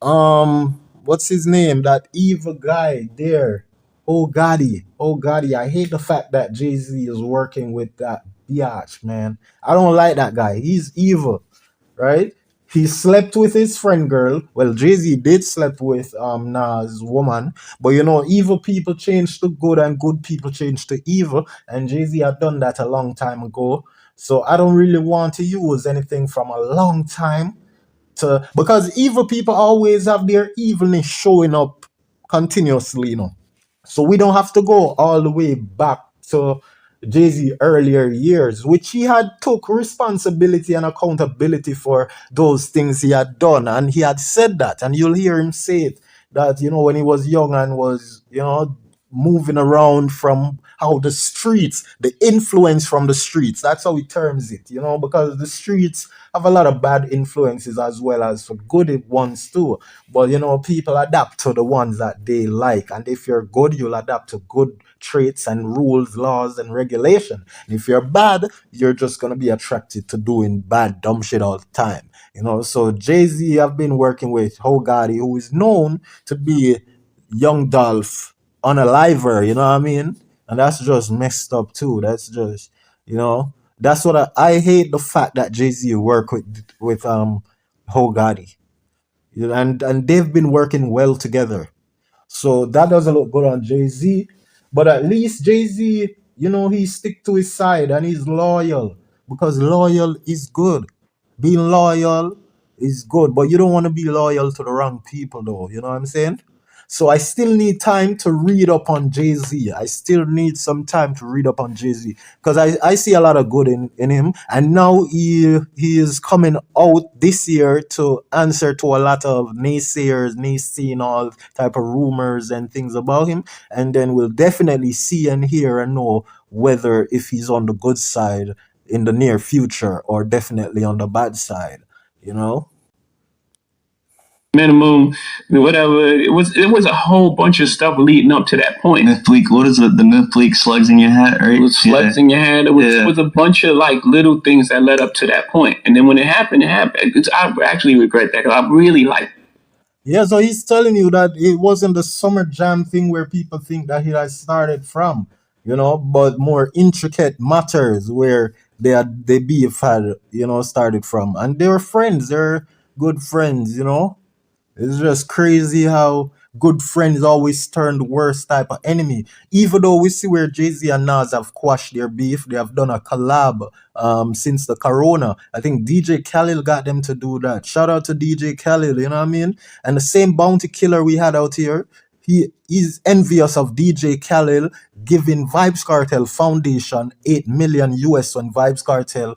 C: what's his name? That evil guy there. Oh Gotti. Oh Gotti. I hate the fact that Jay-Z is working with that biatch, man. I don't like that guy. He's evil, right? He slept with his friend girl. Well, Jay-Z did slept with Nas woman, but evil people change to good and good people change to evil, and Jay-Z had done that a long time ago. So I don't really want to use anything from a long time because evil people always have their evilness showing up continuously. So we don't have to go all the way back to Jay-Z earlier years, which he had took responsibility and accountability for those things he had done. And he had said that, and you'll hear him say it, that, when he was young and was, moving around from how the influence from the streets, that's how he terms it, because the streets have a lot of bad influences as well as for good ones too. But, people adapt to the ones that they like. And if you're good, you'll adapt to good traits and rules, laws, and regulation. And if you're bad, you're just going to be attracted to doing bad, dumb shit all the time. So Jay-Z, I've been working with Ho Gotti, who is known to be Young Dolph unaliver, you know what I mean? And that's just messed up too. That's just, that's what I hate, the fact that Jay-Z work with Ho Gotti. And they've been working well together. So that doesn't look good on Jay-Z. But at least Jay-Z, he stick to his side and he's loyal, because loyal is good. Being loyal is good, but you don't want to be loyal to the wrong people though. You know what I'm saying? So I still need time to read up on Jay-Z. I still need some time to read up on Jay-Z because I see a lot of good in him. And now he is coming out this year to answer to a lot of naysaying all type of rumors and things about him. And then we'll definitely see and hear and know whether if he's on the good side in the near future or definitely on the bad side,
B: Minimum, whatever. It was a whole bunch of stuff leading up to that point.
A: Myth Leak, what is it? The Myth Leak slugs in your hat, right?
B: It was slugs in your hat. It was a bunch of like little things that led up to that point. And then when it happened, I actually regret that because I really like.
C: Yeah, so he's telling you that it wasn't the summer jam thing where people think that he has started from, but more intricate matters where they beef had, started from. And they were friends, they're good friends. It's just crazy how good friends always turn the worst type of enemy. Even though we see where Jay-Z and Nas have quashed their beef, they have done a collab since the corona. I think DJ Khalil got them to do that. Shout out to DJ Khalil, you know what I mean? And the same bounty killer we had out here, he's envious of DJ Khalil giving Vibes Cartel Foundation 8 million US when Vibes Cartel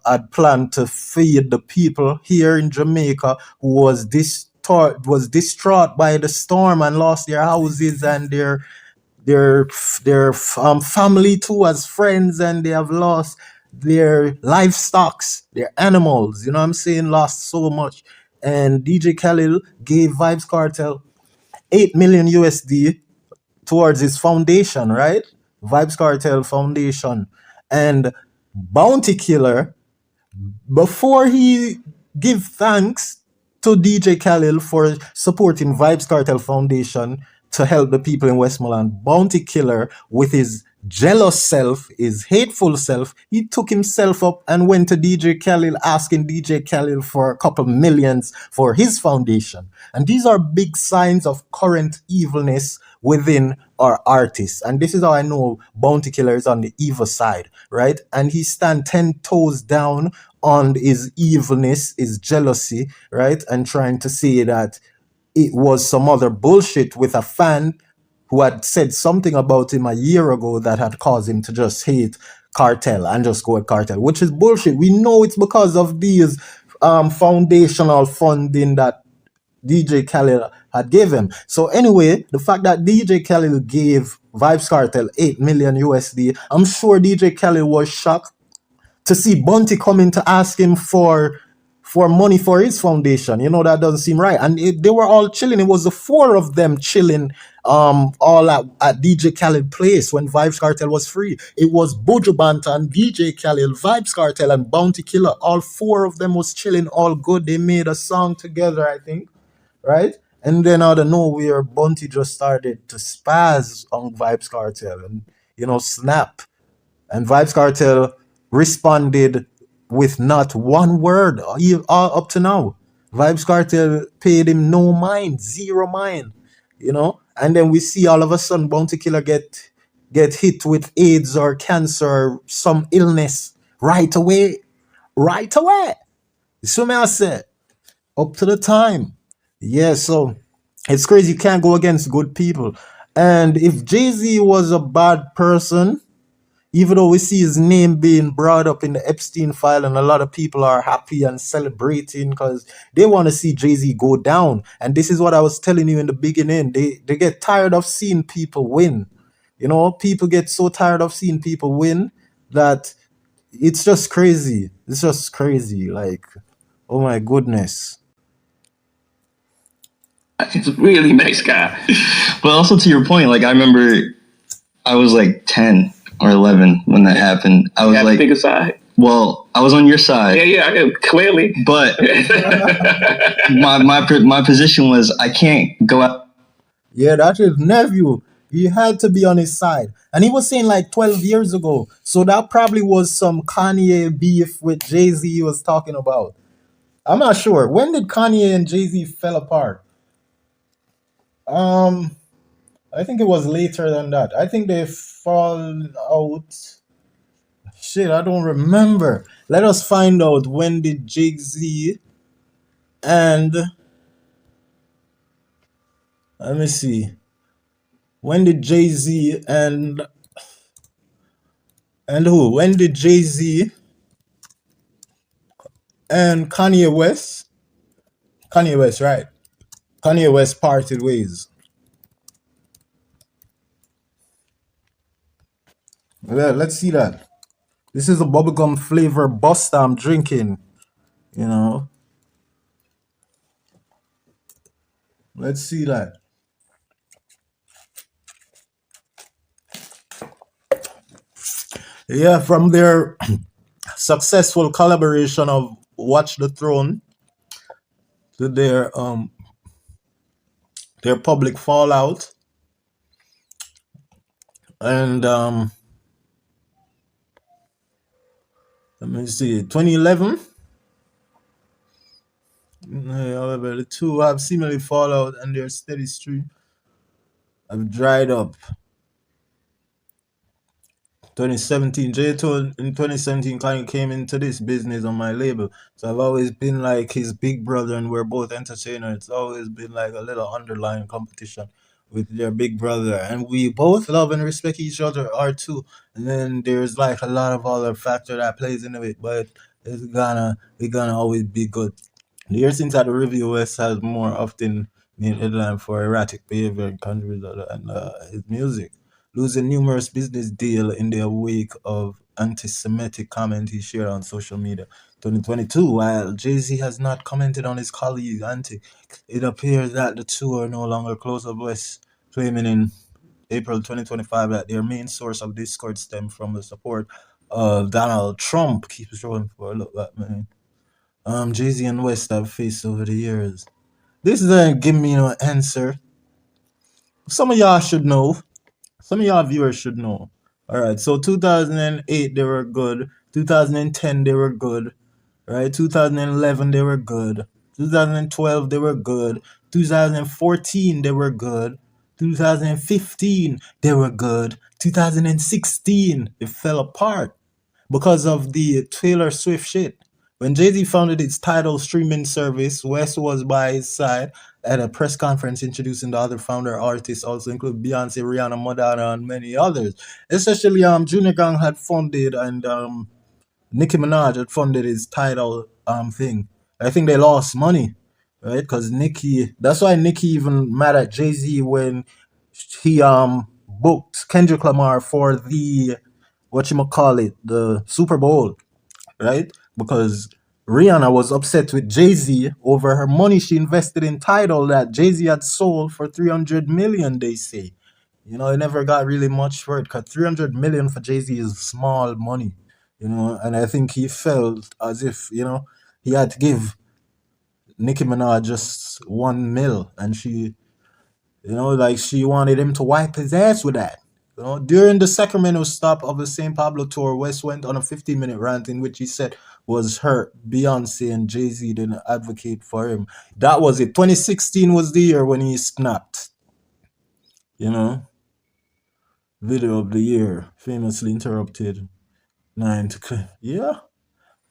C: had planned to feed the people here in Jamaica who was distraught by the storm and lost their houses and their family too as friends, and they have lost their livestocks, their animals. You know what I'm saying? Lost so much. And DJ Khalil gave Vibes Cartel 8 million USD towards his foundation, right? Vibes Cartel Foundation. And Bounty Killer, before he give thanks to DJ Khalil for supporting Vibes Cartel Foundation to help the people in Westmoreland, Bounty Killer, with his jealous self, his hateful self, he took himself up and went to DJ Khalil asking DJ Khalil for a couple millions for his foundation. And these are big signs of current evilness within our artists. And this is how I know Bounty Killer is on the evil side, right? And he stand 10 toes down on his evilness, his jealousy, right? And trying to say that it was some other bullshit with a fan who had said something about him a year ago that had caused him to just hate Cartel and just go with Cartel, which is bullshit. We know it's because of these foundational funding that DJ Khalil had given him. So anyway, the fact that DJ Khalil gave Vibes Cartel 8 million USD, I'm sure DJ Khalil was shocked to see Bunty coming to ask him for money for his foundation. That doesn't seem right. And they were all chilling. It was the four of them chilling all at DJ Khalil place when Vibes Cartel was free. It was Buju Banton, DJ Khalil, Vibes Cartel, and Bounty Killer. All four of them was chilling, all good. They made a song together, I think, right? And then out of nowhere, Bunty just started to spaz on Vibes Cartel and, snap. And Vibes Cartel responded with not one word up to now. Vibes Cartel paid him no mind, zero mind, And then we see all of a sudden Bounty Killer get hit with AIDS or cancer or some illness right away. Right away. So may I say, up to the time. Yeah, so it's crazy. You can't go against good people. And if Jay-Z was a bad person, even though we see his name being brought up in the Epstein file and a lot of people are happy and celebrating because they want to see Jay-Z go down. And this is what I was telling you in the beginning. They get tired of seeing people win. People get so tired of seeing people win that it's just crazy. It's just crazy. Like, oh my goodness.
B: He's a really nice guy.
A: But also to your point, like I remember I was like 10 or 11 when that happened. I was like,
B: pick a side.
A: Well, I was on your side.
B: Yeah, clearly.
A: But my position was I can't go out.
C: Yeah, that's his nephew. He had to be on his side. And he was saying like 12 years ago. So that probably was some Kanye beef with Jay-Z he was talking about. I'm not sure. When did Kanye and Jay-Z fell apart? I think it was later than that. I think they fall out. Shit, I don't remember. Let us find out when did Jay-Z and let me see. When did Jay-Z and who? When did Jay-Z and Kanye West? Kanye West, right? Kanye West parted ways. Yeah, let's see that. This is a bubblegum flavor Buster I'm drinking. Let's see that. Yeah, from their successful collaboration of Watch the Throne to their their public fallout, and let me see, 2011. However, the two have seemingly fallout, and their steady stream have dried up. 2017, in 2017 kind of came into this business on my label. So I've always been like his big brother, and we're both entertainers. It's always been like a little underlying competition with their big brother. And we both love and respect each other, are too. And then there's like a lot of other factor that plays into it, but it's gonna always be good. The year since at the review, West has more often been headline for erratic behavior in countries and his music, losing numerous business deals in the wake of anti-Semitic comment he shared on social media. 2022, while Jay-Z has not commented on his colleague's anti, it appears that the two are no longer close, of West claiming in April 2025 that their main source of discord stemmed from the support of Donald Trump. Keep scrolling for a look at man. Jay-Z and West have faced over the years. This doesn't give me no answer. Some of y'all should know. Some of y'all viewers should know. All right, so 2008 they were good. 2010 they were good. Right, 2011 they were good. 2012 they were good. 2014 they were good. 2015 they were good. 2016 it fell apart because of the Taylor Swift shit. When Jay-Z founded its Tidal streaming service, West was by his side at a press conference introducing the other founder artists, also include Beyonce, Rihanna, Madonna, and many others. Especially Junior Gang had funded, and Nicki Minaj had funded his Tidal thing. I think they lost money, right? Because that's why Nicki even mad at Jay-Z when he booked Kendrick Lamar for the the Super Bowl, right? Because Rihanna was upset with Jay-Z over her money she invested in Tidal that Jay-Z had sold for 300 million, they say. It never got really much for it, because 300 million for Jay-Z is small money, and I think he felt as if, he had to give Nicki Minaj just 1 mil, and like she wanted him to wipe his ass with that. During the Sacramento stop of the St. Pablo tour, West went on a 15-minute rant in which he said was hurt Beyonce and Jay-Z didn't advocate for him. That was it. 2016 was the year when he snapped. Video of the year, famously interrupted. 9 to claim. Yeah.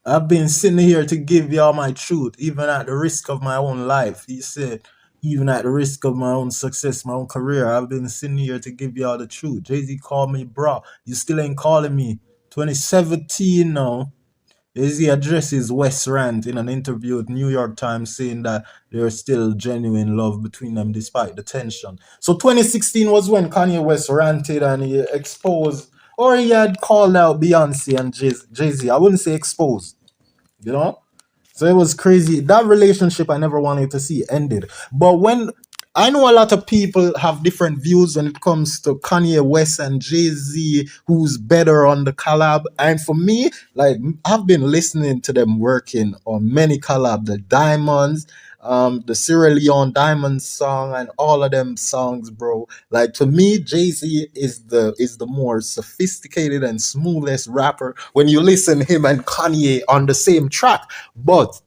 C: I've been sitting here to give y'all my truth, even at the risk of my own life. He said, even at the risk of my own success, my own career, I've been sitting here to give y'all the truth. Jay-Z called me bro. You still ain't calling me. 2017 now. Jay-Z addresses West rant in an interview with New York Times, saying that there's still genuine love between them despite the tension. So 2016 was when Kanye West ranted and he exposed, or he had called out Beyonce and Jay-Z. I wouldn't say exposed, So it was crazy. That relationship I never wanted to see ended. But when I know a lot of people have different views when it comes to Kanye West and Jay-Z, who's better on the collab. And for me, like, I've been listening to them working on many collabs, the Diamonds, the Sierra Leone Diamond song, and all of them songs, bro. Like, to me, Jay-Z is the more sophisticated and smoothest rapper when you listen him and Kanye on the same track. But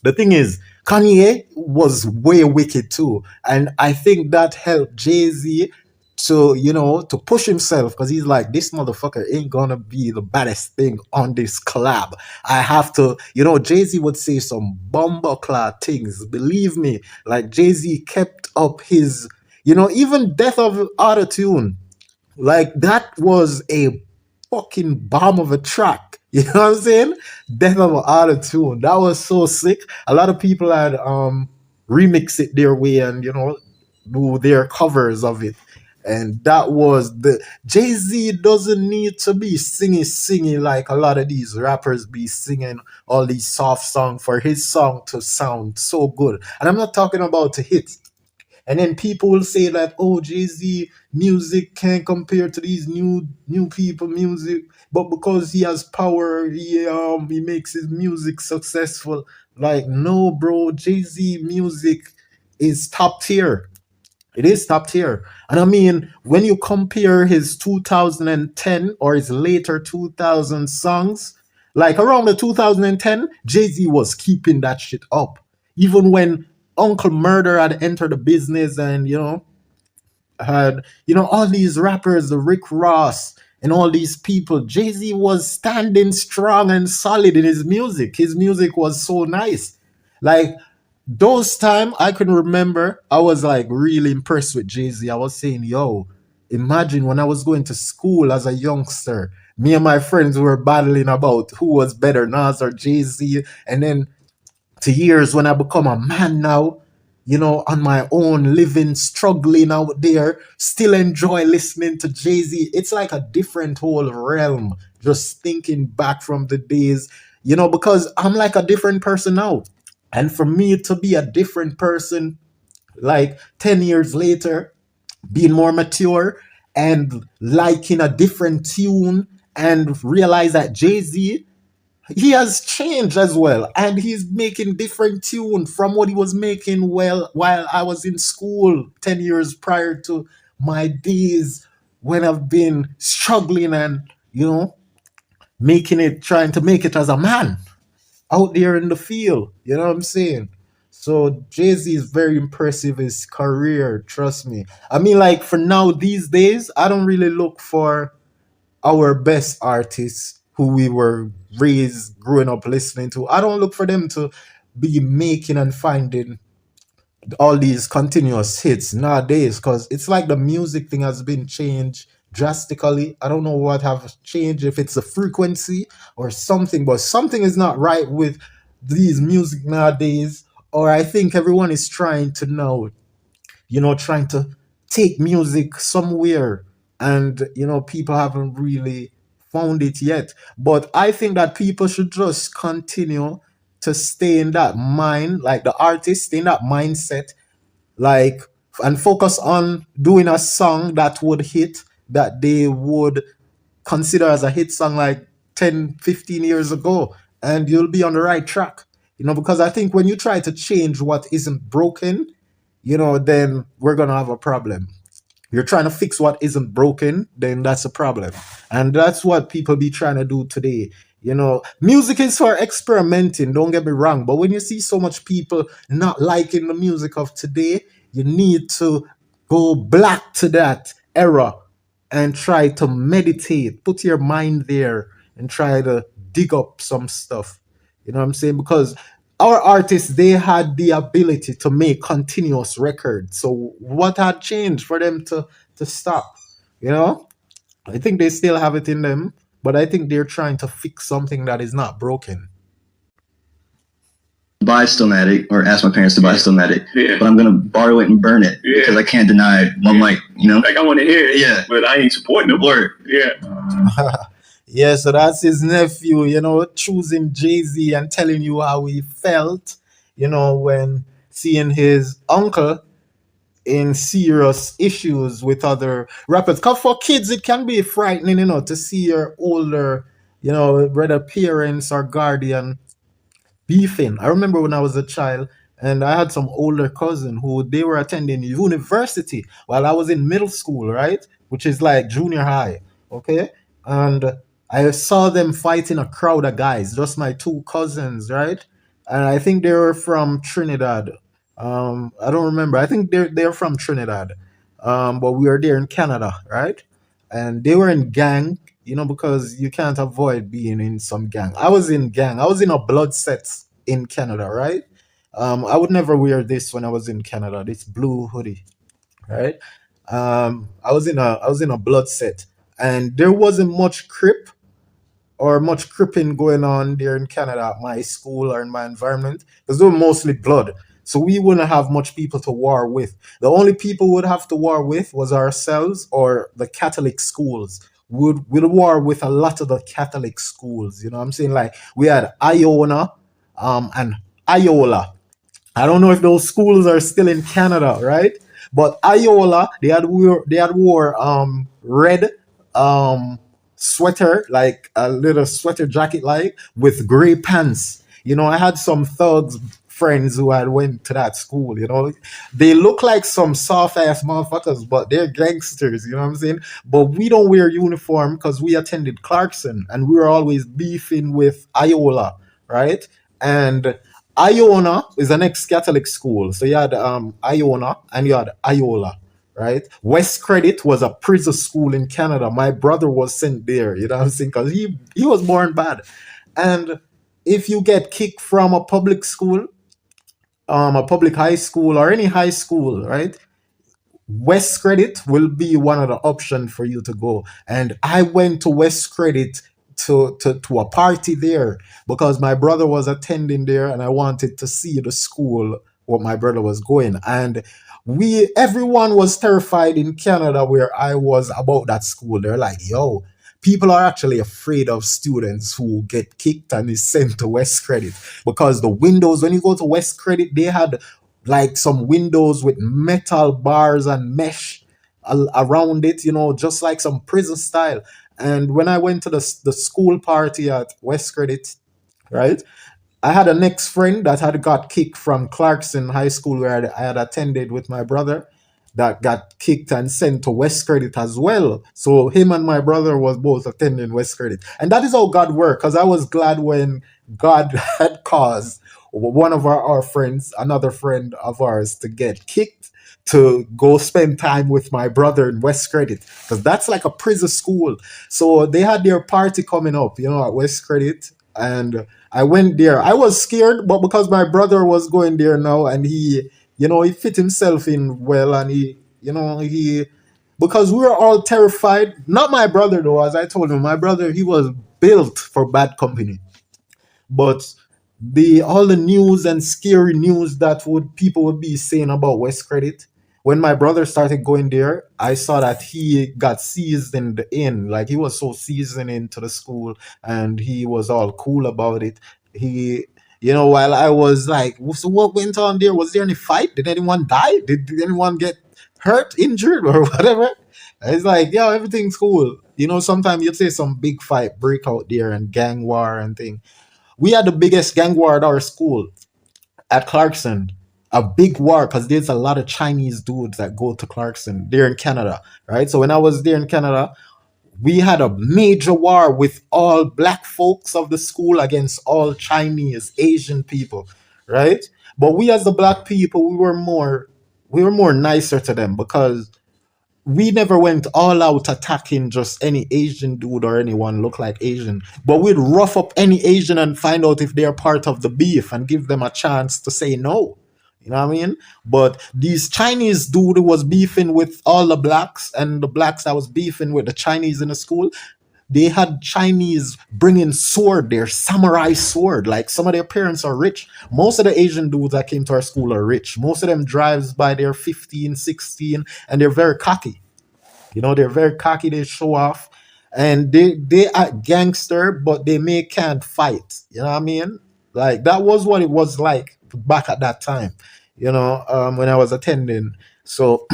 C: the thing is, Kanye was way wicked too. And I think that helped Jay-Z to push himself, because he's like, this motherfucker ain't gonna be the baddest thing on this collab. I have to, Jay-Z would say some bumbleclad things. Believe me, like Jay-Z kept up his, even Death of Autotune. Like, that was a fucking bomb of a track. You know what I'm saying? Death of an Auto-Tune. That was so sick. A lot of people had remix it their way and, do their covers of it. And that was the Jay-Z doesn't need to be singing like a lot of these rappers be singing all these soft songs for his song to sound so good. And I'm not talking about to hit. And then people will say that, oh, Jay-Z music can't compare to these new people music, but because he has power, he makes his music successful. Like, no, bro, Jay-Z music is top tier. It is top tier. And I mean, when you compare his 2010 or his later 2000 songs, like around the 2010, Jay-Z was keeping that shit up. Even when Uncle Murder had entered the business and, had, all these rappers, the Rick Ross and all these people, Jay-Z was standing strong and solid in his music. His music was so nice. Like, those time I can remember, I was like really impressed with Jay-Z. I was saying, yo, imagine when I was going to school as a youngster, me and my friends were battling about who was better, Nas or Jay-Z. And then to years when I become a man now, on my own, living, struggling out there, still enjoy listening to Jay-Z. It's like a different whole realm, just thinking back from the days, because I'm like a different person now. And for me to be a different person, like 10 years later, being more mature and liking a different tune and realize that Jay-Z, he has changed as well. And he's making different tune from what he was making while I was in school 10 years prior to my days when I've been struggling and, trying to make it as a man out there in the field. You know what I'm saying? So Jay-Z is very impressive. His career, trust me. I mean, like for now, these days, I don't really look for our best artists who we were raised, growing up listening to. I don't look for them to be making and finding all these continuous hits nowadays because it's like the music thing has been changed drastically. I don't know what have changed, if it's the frequency or something, but something is not right with these music nowadays. Or I think everyone is trying to now, trying to take music somewhere, and people haven't really found it yet. But I think that people should just continue to stay in that mind, like the artist, stay in that mindset, like, and focus on doing a song that would hit, that they would consider as a hit song like 10, 15 years ago, and you'll be on the right track. Because I think when you try to change what isn't broken, then we're gonna have a problem. You're trying to fix what isn't broken, then that's a problem. And that's what people be trying to do today. Music is for experimenting, don't get me wrong. But when you see so much people not liking the music of today, you need to go back to that era and try to meditate, put your mind there and try to dig up some stuff. You know what I'm saying? Because our artists, they had the ability to make continuous records. So what had changed for them to stop? I think they still have it in them, but I think they're trying to fix something that is not broken.
A: Buy Stillmatic or ask my parents to buy Stillmatic, but I'm gonna borrow it and burn it because I can't deny one mic.
B: Like I want to hear it, but I ain't supporting the word.
C: Yeah, so that's his nephew, choosing Jay-Z and telling you how he felt, when seeing his uncle in serious issues with other rappers. Because for kids, it can be frightening, to see your older, whether parents or guardian beefing. I remember when I was a child and I had some older cousin who they were attending university while I was in middle school, right? Which is like junior high. Okay. And I saw them fighting a crowd of guys, just my two cousins, right? And I think they were from Trinidad. I don't remember. I think they're from Trinidad. But we were there in Canada, right? And they were in gang, because you can't avoid being in some gang. I was in gang. I was in a blood set in Canada, right? I would never wear this when I was in Canada. This blue hoodie, right? I was in a blood set, and there wasn't much crip or much cripping going on there in Canada at my school or in my environment because they were mostly blood. So we wouldn't have much people to war with. The only people we would have to war with was ourselves or the Catholic schools. We'd war with a lot of the Catholic schools. You know what I'm saying? Like we had Iona and Iola. I don't know if those schools are still in Canada, right? But Iola, they had wore red sweater, like a little sweater jacket, like with gray pants. I had some thugs friends who had went to that school, you know. They look like some soft ass motherfuckers, but they're gangsters, you know what I'm saying? But we don't wear uniform because we attended Clarkson and we were always beefing with Iola, right? And Iona is an ex-Catholic school. So you had Iona and you had Iola, right? West Credit was a prison school in Canada. My brother was sent there, you know what I'm saying? Because he was born bad. And if you get kicked from a public school, a public high school or any high school, right? West Credit will be one of the options for you to go. And I went to West Credit to a party there because my brother was attending there and I wanted to see the school where my brother was going. And everyone was terrified in Canada where I was about that school. They're like, yo, people are actually afraid of students who get kicked and is sent to West Credit because the windows, when you go to West Credit, they had like some windows with metal bars and mesh around it, you know, just like some prison style. And when I went to the school party at West Credit, right, I had an ex friend that had got kicked from Clarkson High School where I had attended with my brother that got kicked and sent to West Credit as well. So him and my brother was both attending West Credit. And that is how God worked, because I was glad when God had caused one of our friends, another friend of ours, to get kicked to go spend time with my brother in West Credit, because that's like a prison school. So they had their party coming up, you know, at West Credit. And I went there. I was scared, but because my brother was going there now and he, you know, he fit himself in well and he, you know, because we were all terrified. Not my brother though, as I told him, my brother, he was built for bad company. But all the news and scary news that people would be saying about West Credit, when my brother started going there, I saw that he got seasoned in. Like he was so seasoned into the school and he was all cool about it. He, you know, while I was like, so what went on there? Was there any fight? Did anyone die? Did anyone get hurt, injured, or whatever? It's like, yeah, everything's cool. You know, sometimes you'd say some big fight break out there and gang war and thing. We had the biggest gang war at our school at Clarkson. A big war because there's a lot of Chinese dudes that go to Clarkson. They're in Canada, right? So when I was there in Canada, we had a major war with all black folks of the school against all Chinese, Asian people, right? But we as the black people, we were more nicer to them because we never went all out attacking just any Asian dude or anyone look like Asian, but we'd rough up any Asian and find out if they're part of the beef and give them a chance to say no. You know what I mean? But these Chinese dude who was beefing with all the blacks and the blacks that was beefing with the Chinese in the school, they had Chinese bringing sword, their samurai sword. Like some of their parents are rich. Most of the Asian dudes that came to our school are rich. Most of them drives by their 15, 16, and they're very cocky. You know, they're very cocky, they show off. And they are gangster, but can't fight. You know what I mean? Like that was what it was like back at that time, you know, when I was attending. So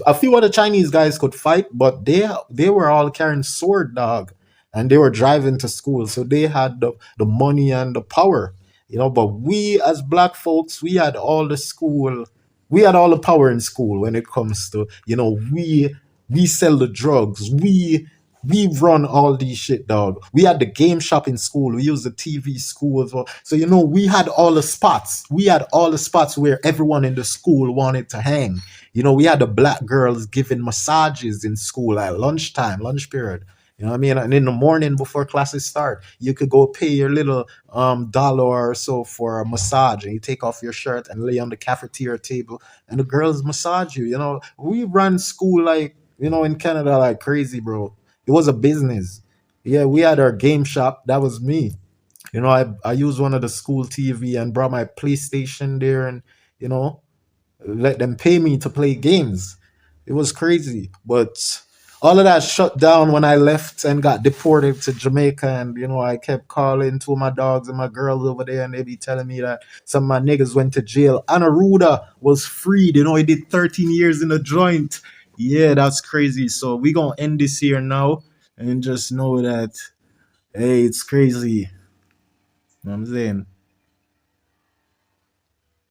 C: a few other Chinese guys could fight, but they were all carrying sword, dog, and they were driving to school, so they had the money and the power, you know. But we as black folks, we had all the power in school when it comes to, you know, we sell the drugs, we run all these shit, dog. We had the game shop in school. We used the TV school as well. So, you know, we had all the spots. We had all the spots where everyone in the school wanted to hang. You know, we had the black girls giving massages in school at lunchtime, lunch period. You know what I mean? And in the morning before classes start, you could go pay your little dollar or so for a massage, and you take off your shirt and lay on the cafeteria table, and the girls massage you. You know, we ran school like, you know, in Canada like crazy, bro. It was a business. Yeah, we had our game shop. That was me. You know, I used one of the school TV and brought my PlayStation there, and you know, let them pay me to play games. It was crazy. But all of that shut down when I left and got deported to Jamaica. And, you know, I kept calling two of my dogs and my girls over there, and they be telling me that some of my niggas went to jail. Anaruda was freed. You know, he did 13 years in a joint. Yeah, that's crazy. So we going to end this here now and just know that, hey, it's crazy. You know what I'm saying?